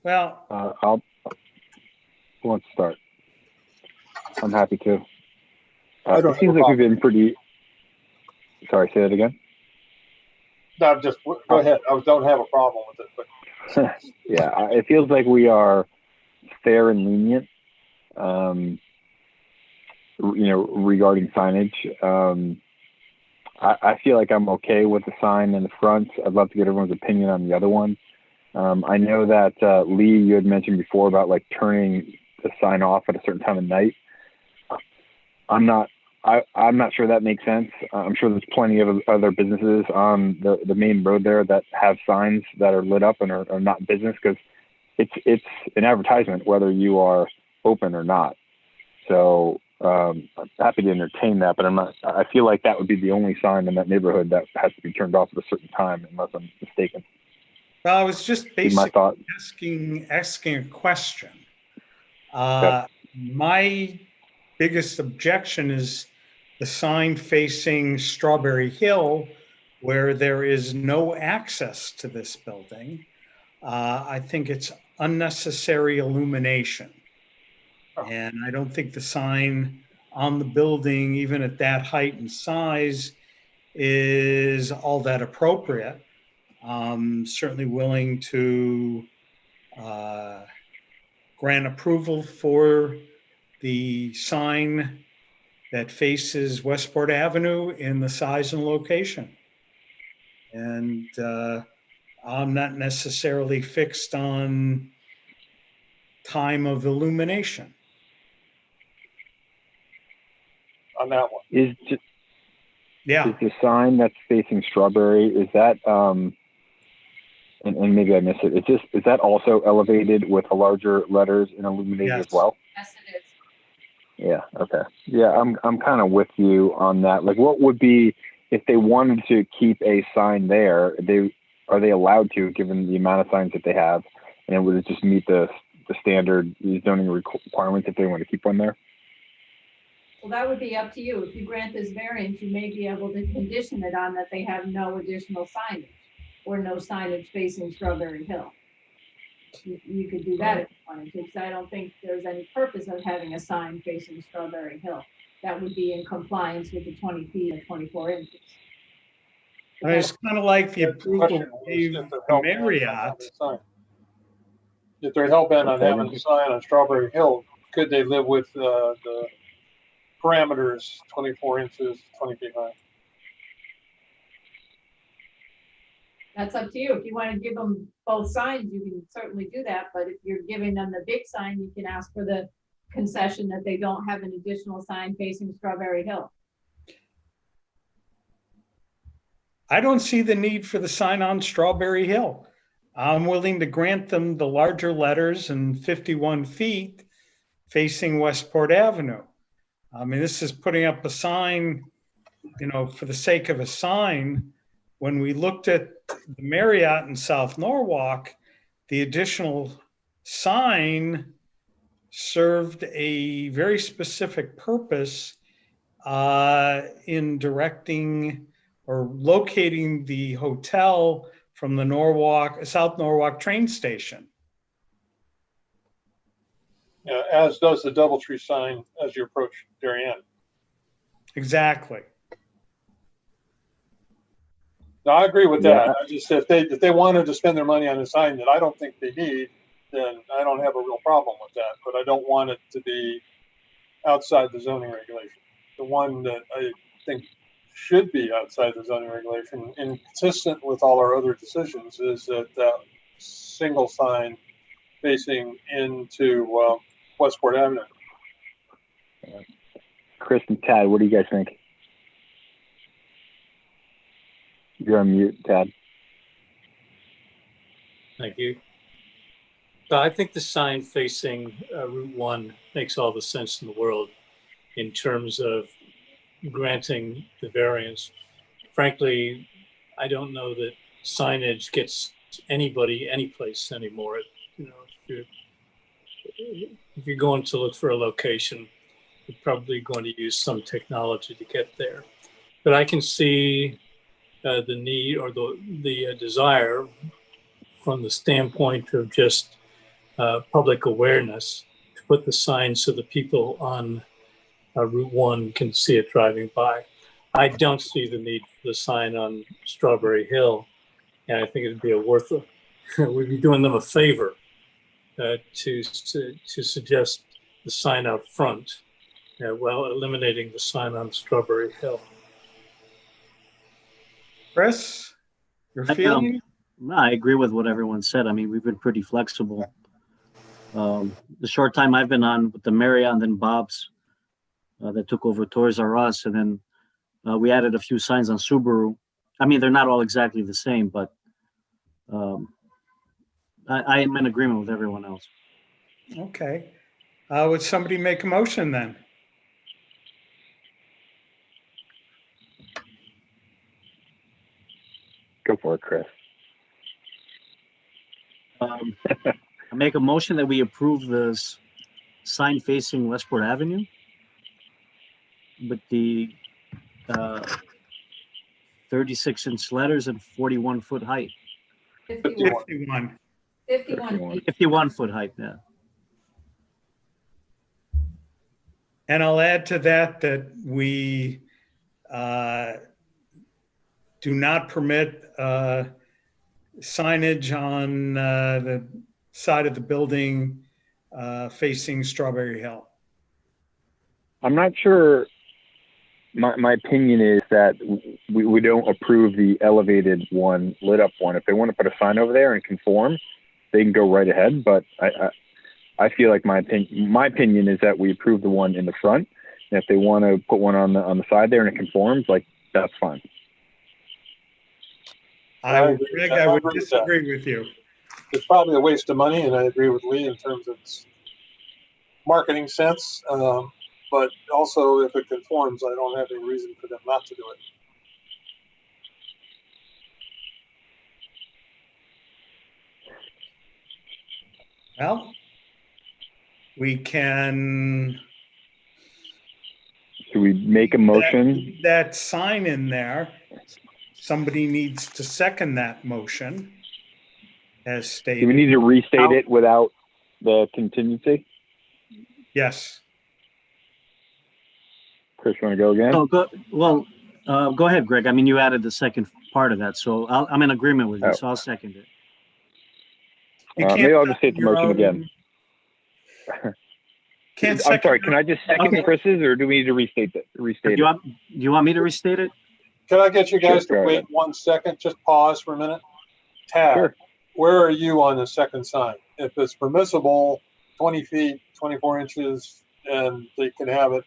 Well, Who wants to start? I'm happy to. I don't It seems have a like we've been pretty. Sorry, say that again. No, just go ahead. I don't have a problem with it, but Yeah, it feels like we are fair and lenient, regarding signage. I feel like I'm okay with the sign in the front. I'd love to get everyone's opinion on the other one. I know that Lee, you had mentioned before about like turning the sign off at a certain time of night. I'm not sure that makes sense. I'm sure there's plenty of other businesses on the main road there that have signs that are lit up and are not business, because it's an advertisement whether you are open or not. So I'm happy to entertain that, but I feel like that would be the only sign in that neighborhood that has to be turned off at a certain time, unless I'm mistaken. well, I was just basically asking a question. My biggest objection is the sign facing Strawberry Hill, where there is no access to this building. I think it's unnecessary illumination. And I don't think the sign on the building, even at that height and size, is all that appropriate. Certainly willing to grant approval for the sign that faces Westport Avenue in the size and location. And I'm not necessarily fixed on time of illumination. on that one. Is the sign that's facing Strawberry, is that and maybe I missed it. Is that also elevated with larger letters and illuminated as well? Yes, it is. Yeah. Okay. Yeah, I'm kind of with you on that. Like, what would be if they wanted to keep a sign there? Are they allowed to, given the amount of signs that they have, and would it just meet the standard zoning requirements if they want to keep one there? Well, that would be up to you. If you grant this variance, you may be able to condition it on that they have no additional signage or no signage facing Strawberry Hill. You could do that if you wanted to, because I don't think there's any purpose of having a sign facing Strawberry Hill. That would be in compliance with the 20 feet and 24 inches. I mean, it's kind of like the approval gave Marriott. If they're hell-bent on having a sign on Strawberry Hill, could they live with the parameters 24 inches, 20 feet high? That's up to you. If you want to give them both signs, you can certainly do that. But if you're giving them the big sign, you can ask for the concession that they don't have an additional sign facing Strawberry Hill. I don't see the need for the sign on Strawberry Hill. I'm willing to grant them the larger letters and 51 feet facing Westport Avenue. I mean, this is putting up a sign you know, for the sake of a sign, when we looked at the Marriott in South Norwalk, the additional sign served a very specific purpose in directing or locating the hotel from the South Norwalk train station. As does the Doubletree sign as you approach Darien. Exactly. No, I agree with Yeah. that. I just, if they wanted to spend their money on a sign that I don't think they need, then I don't have a real problem with that. But I don't want it to be outside the zoning regulation. The one that I think should be outside the zoning regulation, inconsistent with all our other decisions, is that single sign facing into Westport Avenue. Chris and Tad, what do you guys think? You're on mute, Tad. Thank you. So I think the sign facing Route 1 makes all the sense in the world in terms of granting the variance. Frankly, I don't know that signage gets anybody any place anymore. You know, if you're going to look for a location, you're probably going to use some technology to get there. But I can see the need or the desire from the standpoint of just public awareness to put the sign so the people on Route 1 can see it driving by. I don't see the need for the sign on Strawberry Hill, and I think it'd be we'd be doing them a favor to suggest the sign out front while eliminating the sign on Strawberry Hill. Chris, your feeling? I agree with what everyone said. I mean, we've been pretty flexible. The short time I've been on with the Marriott and then Bob's that took over Toys R Us, and then we added a few signs on Subaru. I mean, they're not all exactly the same, but I am in agreement with everyone else. Okay. Would somebody make a motion then? Go for it, Chris. I make a motion that we approve this sign facing Westport Avenue with the 36-inch letters and 41-foot height. 51. 51-foot height, yeah. And I'll add to that we do not permit signage on the side of the building facing Strawberry Hill. I'm not sure. My opinion is that we don't approve the elevated one, lit up one. If they want to put a sign over there and conform, they can go right ahead. But I feel like my opinion is that we approve the one in the front. And if they want to put one on the side there and it conforms, like, that's fine. I would disagree with you. It's probably a waste of money, and I agree with Lee in terms of its marketing sense. But also, if it conforms, I don't have any reason for them not to do it. Well, we can. Should we make a motion? That sign in there. Somebody needs to second that motion as stated. Do we need to restate it without the contingency? Yes. Chris, you want to go again? Go ahead, Greg. I mean, you added the second part of that, so I'm in agreement with you, so I'll second it. Maybe I'll just state the motion again. I'm sorry, can I just second Chris's, or do we need to restate it? Do you want me to restate it? Can I get you guys to wait 1 second? Just pause for a minute. Tad, sure. Where are you on the second sign? If it's permissible, 20 feet, 24 inches, and they can have it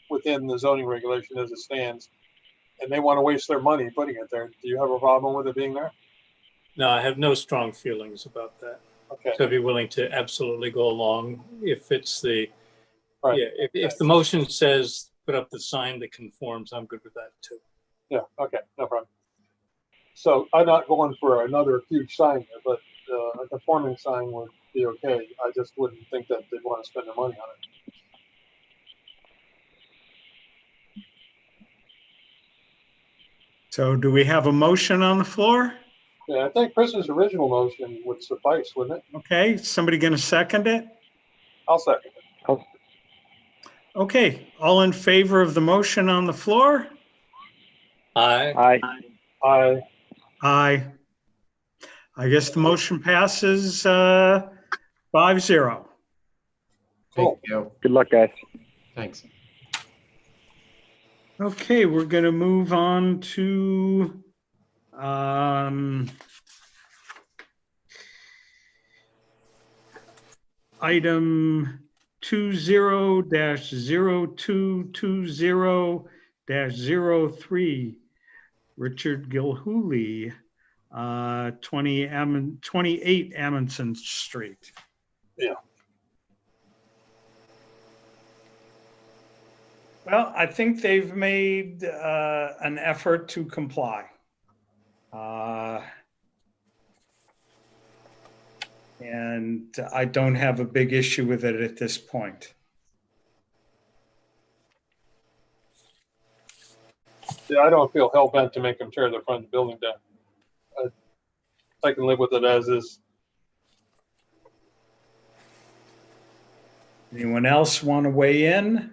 within the zoning regulation as it stands, and they want to waste their money putting it there, do you have a problem with it being there? No, I have no strong feelings about that. Okay. So I'd be willing to absolutely go along if it's the, right. if the motion says put up the sign that conforms, I'm good with that too. Yeah, okay, no problem. So I'm not going for another huge sign there, but a conforming sign would be okay. I just wouldn't think that they'd want to spend their money on it. So do we have a motion on the floor? Yeah, I think Chris's original motion would suffice, wouldn't it? Okay, somebody going to second it? I'll second it. Okay, all in favor of the motion on the floor? Aye. Aye. Aye. I guess the motion passes 5-0. Thank you. Good luck, guys. Thanks. Okay, we're going to move on to item 20-0220-03, Richard Gilhooly, 28 Amundsen Street. Yeah. Well, I think they've made an effort to comply. And I don't have a big issue with it at this point. Yeah, I don't feel hell bent to make them tear the front of the building down. I can live with it as is. Anyone else want to weigh in?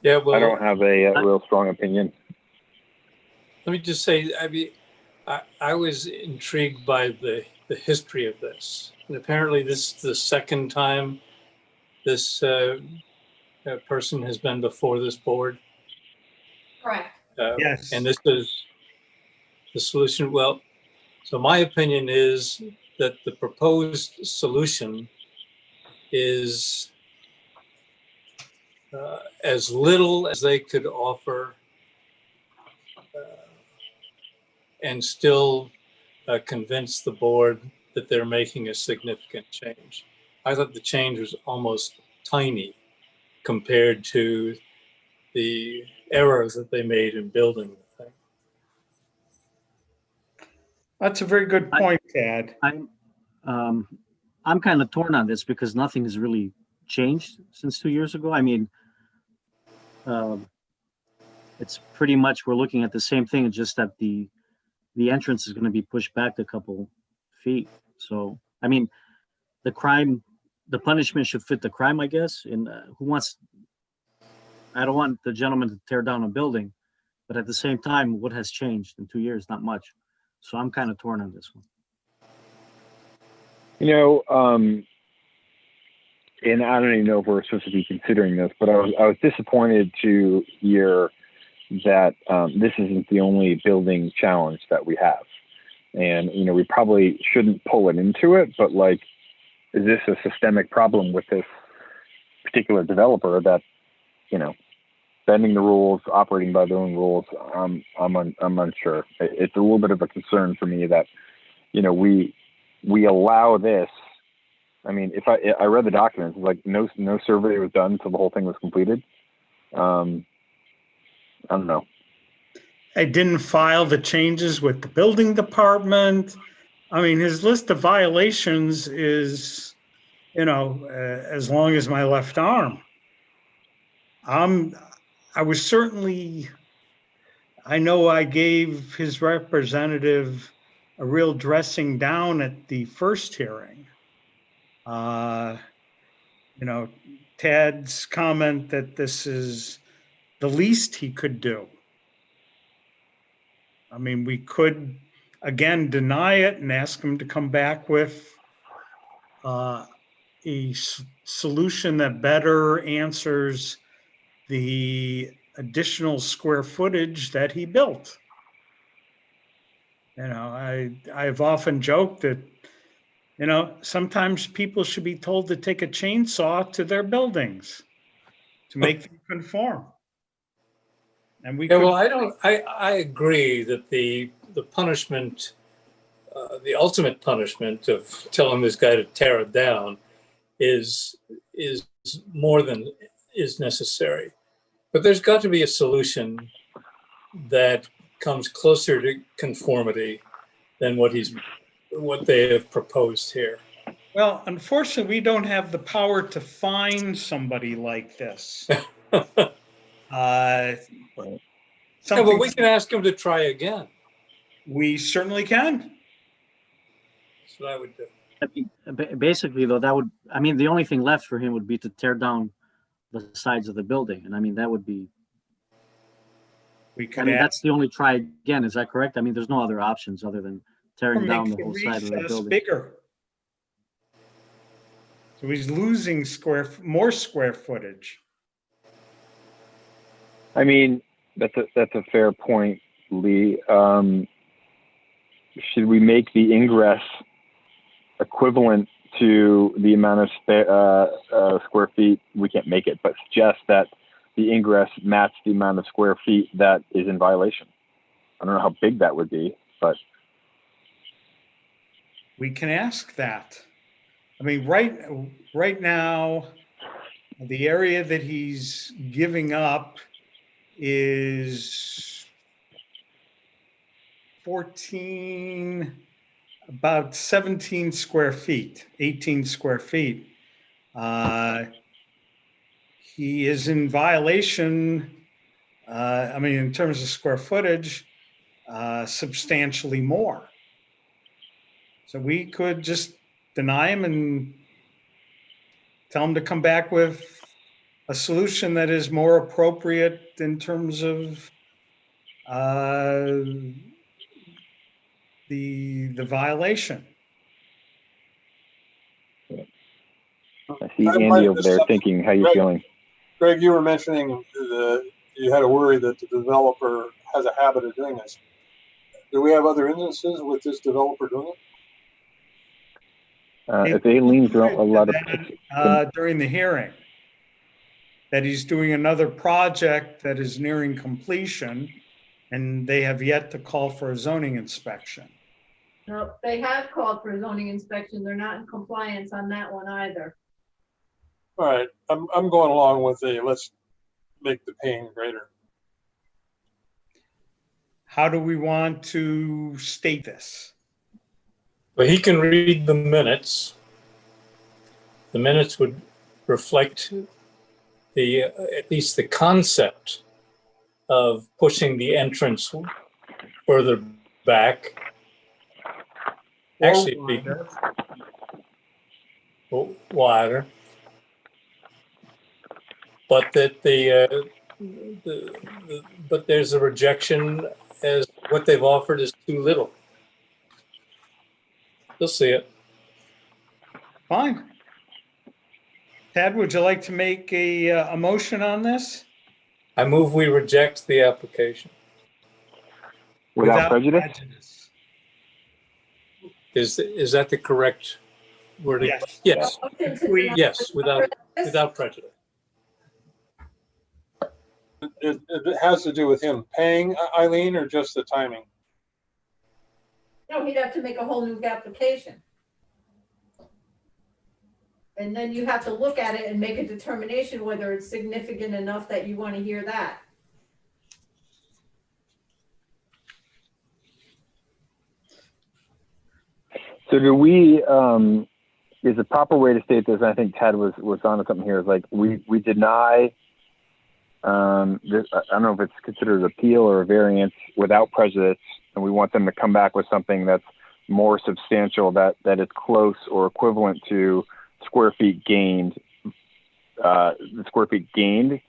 Yeah, well, I don't have a real strong opinion. Let me just say, I mean, I was intrigued by the history of this. And apparently this is the second time this person has been before this board. Correct. Yes. And this is the solution. Well, so my opinion is that the proposed solution is as little as they could offer and still convince the board that they're making a significant change. I thought the change was almost tiny compared to the errors that they made in building the thing. That's a very good point, Tad. I'm kind of torn on this because nothing has really changed since 2 years ago. I mean, it's pretty much we're looking at the same thing, it's just that the entrance is going to be pushed back a couple feet. So, I mean, the punishment should fit the crime, I guess. And I don't want the gentleman to tear down a building, but at the same time, what has changed in 2 years? Not much. So I'm kind of torn on this one. You know, and I don't even know if we're supposed to be considering this, but I was disappointed to hear that this isn't the only building challenge that we have. And, you know, we probably shouldn't pull it into it, but like, is this a systemic problem with this particular developer that, you know, bending the rules, operating by their own rules? I'm unsure. It's a little bit of a concern for me that, you know, we allow this. I mean, if I read the documents, like no survey was done until the whole thing was completed. I don't know. I didn't file the changes with the building department. I mean, his list of violations is, you know, as long as my left arm. I was certainly, I know I gave his representative a real dressing down at the first hearing. You know, Tad's comment that this is the least he could do. I mean, we could, again, deny it and ask him to come back with a solution that better answers the additional square footage that he built. You know, I've often joked that, you know, sometimes people should be told to take a chainsaw to their buildings to make them conform. And we Yeah, well, I agree that the punishment, the ultimate punishment of telling this guy to tear it down is more than is necessary. But there's got to be a solution that comes closer to conformity than what they have proposed here. Well, unfortunately, we don't have the power to find somebody like this. Yeah, but we can ask him to try again. We certainly can. That's what I would do. Basically, though, that would, I mean, the only thing left for him would be to tear down the sides of the building. And I mean, that would be, I mean, that's the only try again. Is that correct? I mean, there's no other options other than tearing down the whole side of the building. Bigger. So he's losing more square footage. I mean, that's a fair point, Lee. Should we make the ingress equivalent to the amount of square feet? We can't make it, but suggest that the ingress match the amount of square feet that is in violation. I don't know how big that would be, but we can ask that. I mean, right now, the area that he's giving up is about 17 square feet, 18 square feet. He is in violation, I mean, in terms of square footage, substantially more. So we could just deny him and tell him to come back with a solution that is more appropriate in terms of the violation. I see Andy over there thinking, how you feeling? Greg, you were mentioning you had a worry that the developer has a habit of doing this. Do we have other instances with this developer doing it? If Aileen's a lot of during the hearing, that he's doing another project that is nearing completion, and they have yet to call for a zoning inspection. No, they have called for a zoning inspection. They're not in compliance on that one either. All right, I'm going along with let's make the pain greater. How do we want to state this? But he can read the minutes. The minutes would reflect at least the concept of pushing the entrance further back. Actually, wider. But that but there's a rejection as what they've offered is too little. You'll see it. Fine. Ted, would you like to make a motion on this? I move we reject the application. Without prejudice? Is that the correct wording? Yes. Yes. Yes, without prejudice. It has to do with him paying, Eileen, or just the timing? No, he'd have to make a whole new application. And then you have to look at it and make a determination whether it's significant enough that you want to hear that. So do we, is the proper way to state this, and I think Ted was onto something here, is like we deny, this, I don't know if it's considered an appeal or a variance without prejudice, and we want them to come back with something that's more substantial, that is close or equivalent to square feet gained. The square feet gained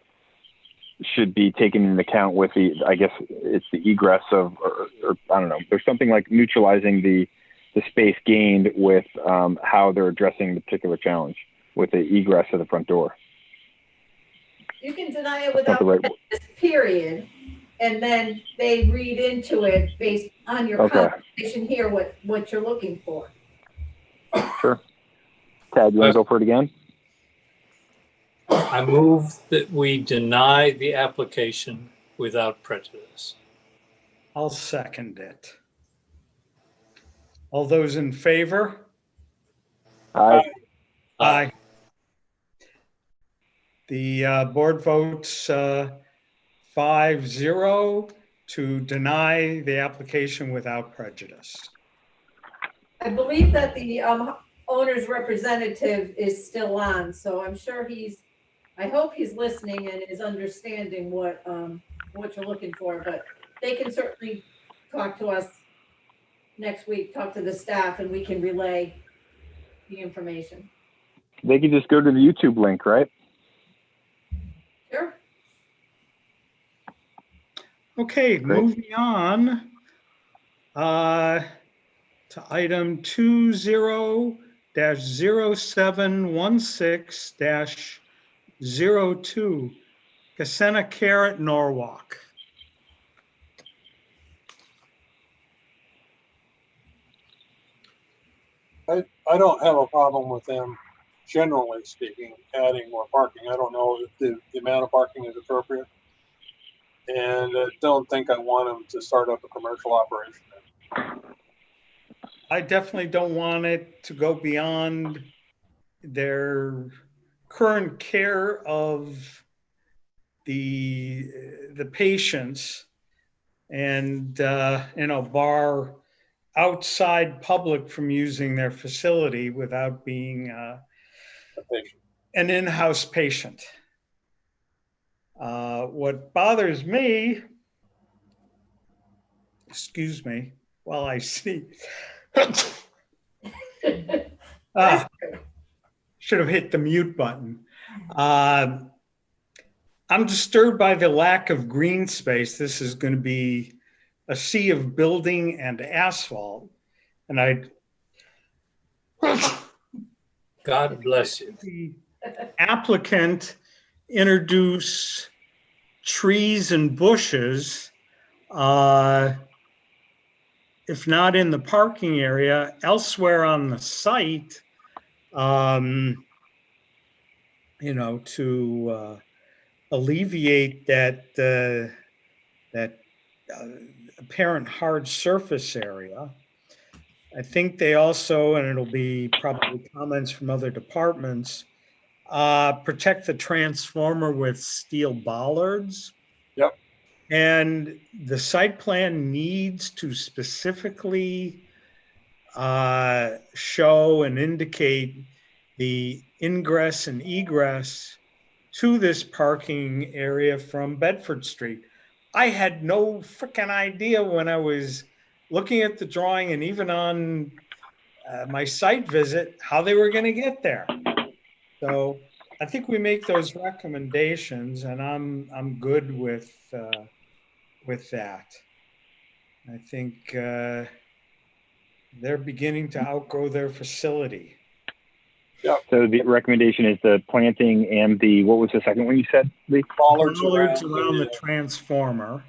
should be taken into account with I guess it's the egress of, or I don't know, there's something like neutralizing the space gained with how they're addressing the particular challenge with the egress of the front door. You can deny it without prejudice, period, and then they read into it based on your conversation here what you're looking for. Sure. Ted, you want to go for it again? I move that we deny the application without prejudice. I'll second it. All those in favor? Aye. Aye. The board votes 5-0 to deny the application without prejudice. I believe that the owner's representative is still on, so I'm sure I hope he's listening and is understanding what you're looking for, but they can certainly talk to us next week, talk to the staff, and we can relay the information. They can just go to the YouTube link, right? Sure. Okay, Great. moving on to item 20-0716-02, Casena Care at Norwalk. I don't have a problem with them, generally speaking, adding more parking. I don't know if the amount of parking is appropriate. And I don't think I want them to start up a commercial operation. I definitely don't want it to go beyond their current care of the patients and, bar outside public from using their facility without being an in-house patient. What bothers me, excuse me, while I see, should have hit the mute button. I'm disturbed by the lack of green space. This is going to be a sea of building and asphalt. And God bless you. The applicant introduce trees and bushes, if not in the parking area, elsewhere on the site, to alleviate that apparent hard surface area. I think they also, and it'll be probably comments from other departments, protect the transformer with steel bollards. Yep. And the site plan needs to specifically show and indicate the ingress and egress to this parking area from Bedford Street. I had no freaking idea when I was looking at the drawing and even on my site visit how they were going to get there. So I think we make those recommendations, and I'm good with that. I think they're beginning to outgrow their facility. Yep. So the recommendation is the planting and the, what was the second one you said, Lee? Bollards around the transformer.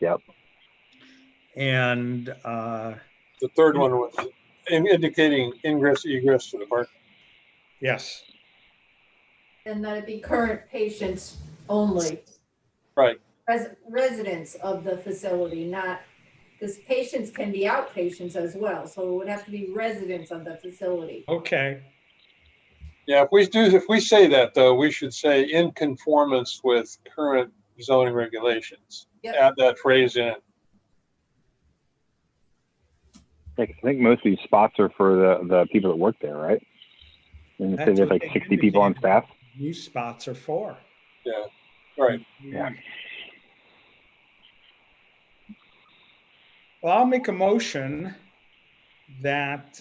Yep. And the third one was indicating ingress, egress to the park. Yes. And that it be current patients only. Right. Residents of the facility, not, because patients can be outpatients as well. So it would have to be residents of the facility. Okay. Yeah, if we say that though, we should say in conformance with current zoning regulations. Yep. Add that phrase in. I think most of these spots are for the people that work there, right? And say there's like 60 people on staff. These spots are for. Yeah. Right. Yeah. Well, I'll make a motion that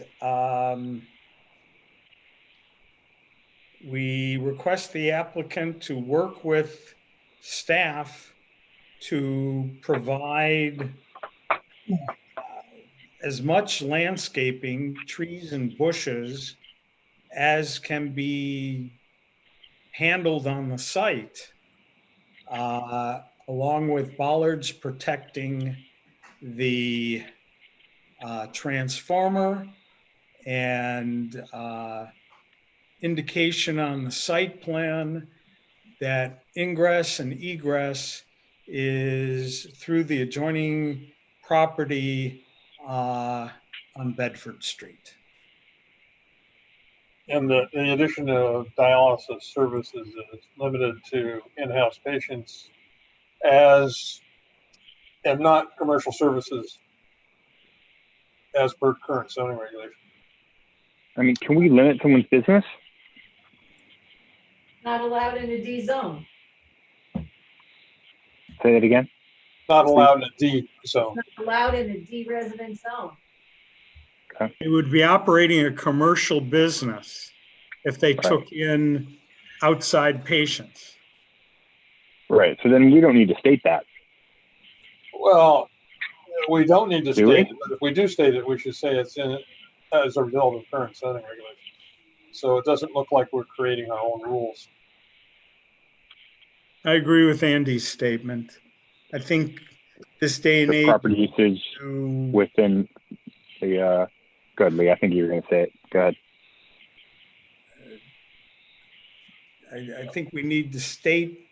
we request the applicant to work with staff to provide as much landscaping, trees and bushes as can be handled on the site, along with bollards protecting the transformer and indication on the site plan that ingress and egress is through the adjoining property on Bedford Street. And the addition of dialysis services is limited to in-house patients and not commercial services as per current zoning regulation. I mean, can we limit someone's business? Not allowed in a D zone. Say that again. Not allowed in a D zone. Not allowed in a D resident zone. It would be operating a commercial business if they took in outside patients. Right. So then we don't need to state that. Well, we don't need to Do we? state it, but if we do state it, we should say it's in it as a result of current zoning regulations. So it doesn't look like we're creating our own rules. I agree with Andy's statement. I think this day and The age. property usage within the, good, Lee, I think you were going to say it. Go ahead. I think we need to state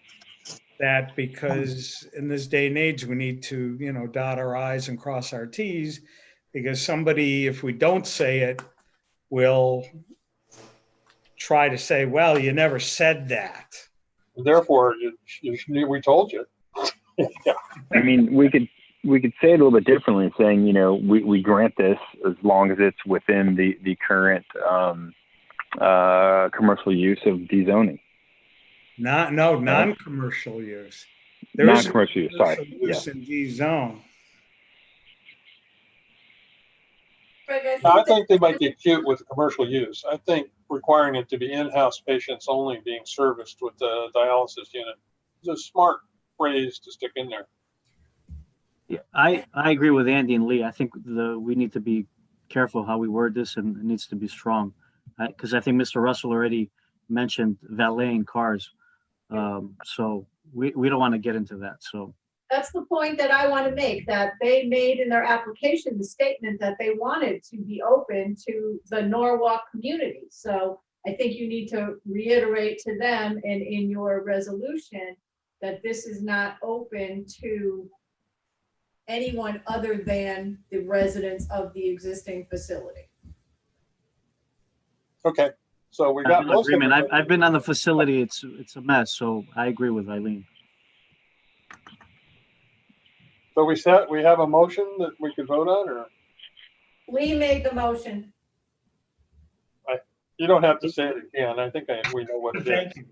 that because in this day and age, we need to, dot our I's and cross our T's, because somebody, if we don't say it, will try to say, well, you never said that. Therefore, we told you. Yeah. I mean, we could say it a little bit differently, saying, we grant this as long as it's within the current commercial use of dezoning. Non-commercial use. There is Non-commercial use, sorry. Use in D zone. I think they might get cute with commercial use. I think requiring it to be in-house patients only being serviced with the dialysis unit is a smart phrase to stick in there. Yeah, I agree with Andy and Lee. I think we need to be careful how we word this, and it needs to be strong. Because I think Mr. Russell already mentioned valeting cars. So we don't want to get into that. So That's the point that I want to make, that they made in their application the statement that they wanted to be open to the Norwalk community. So I think you need to reiterate to them and in your resolution that this is not open to anyone other than the residents of the existing facility. Okay, so we got most of agreement. I've been on the facility. It's a mess. So I agree with Eileen. So we have a motion that we could vote on, or Lee made the motion. you don't have to say it again. I think we know what it is. Thank you.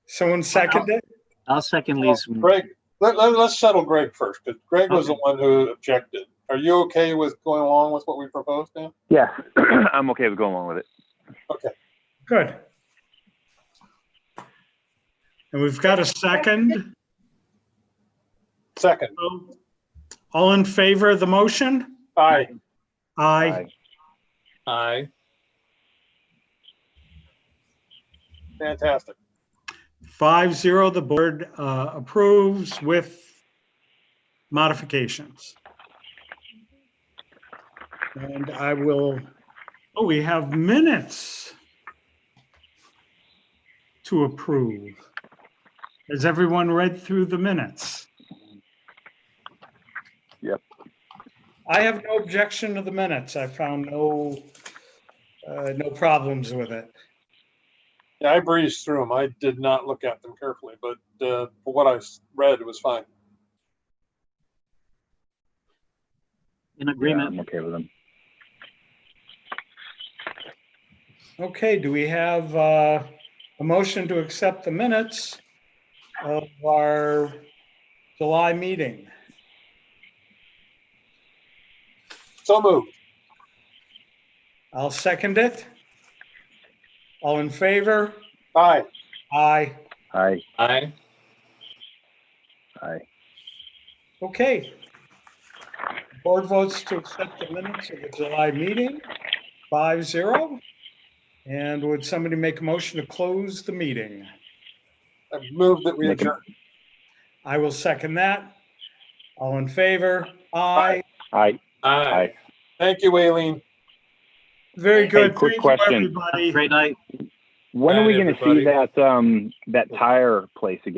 Someone seconded it? I'll second Lee's. Greg, let's settle Greg first, because Greg was the one who objected. Are you okay with going along with what we proposed now? Yeah, I'm okay with going along with it. Okay. Good. And we've got a second. Second. All in favor of the motion? Aye. Aye. Aye. Fantastic. 5-0, the board approves with modifications. And I will, we have minutes to approve. Has everyone read through the minutes? Yep. I have no objection to the minutes. I found no problems with it. Yeah, I breezed through them. I did not look at them carefully, but for what I read, it was fine. In agreement. Yeah, I'm okay with them. Okay, do we have a motion to accept the minutes of our July meeting? So moved. I'll second it. All in favor? Aye. Aye. Aye. Aye. Aye. Okay. Board votes to accept the minutes of the July meeting, 5-0. And would somebody make a motion to close the meeting? I move that we adjourn. I will second that. All in favor? Aye. Aye. Aye. Thank you, Aileen. Very good. Hey, quick Thank question. you, everybody. Great night. When are we Night, going to see everybody. that tire place again?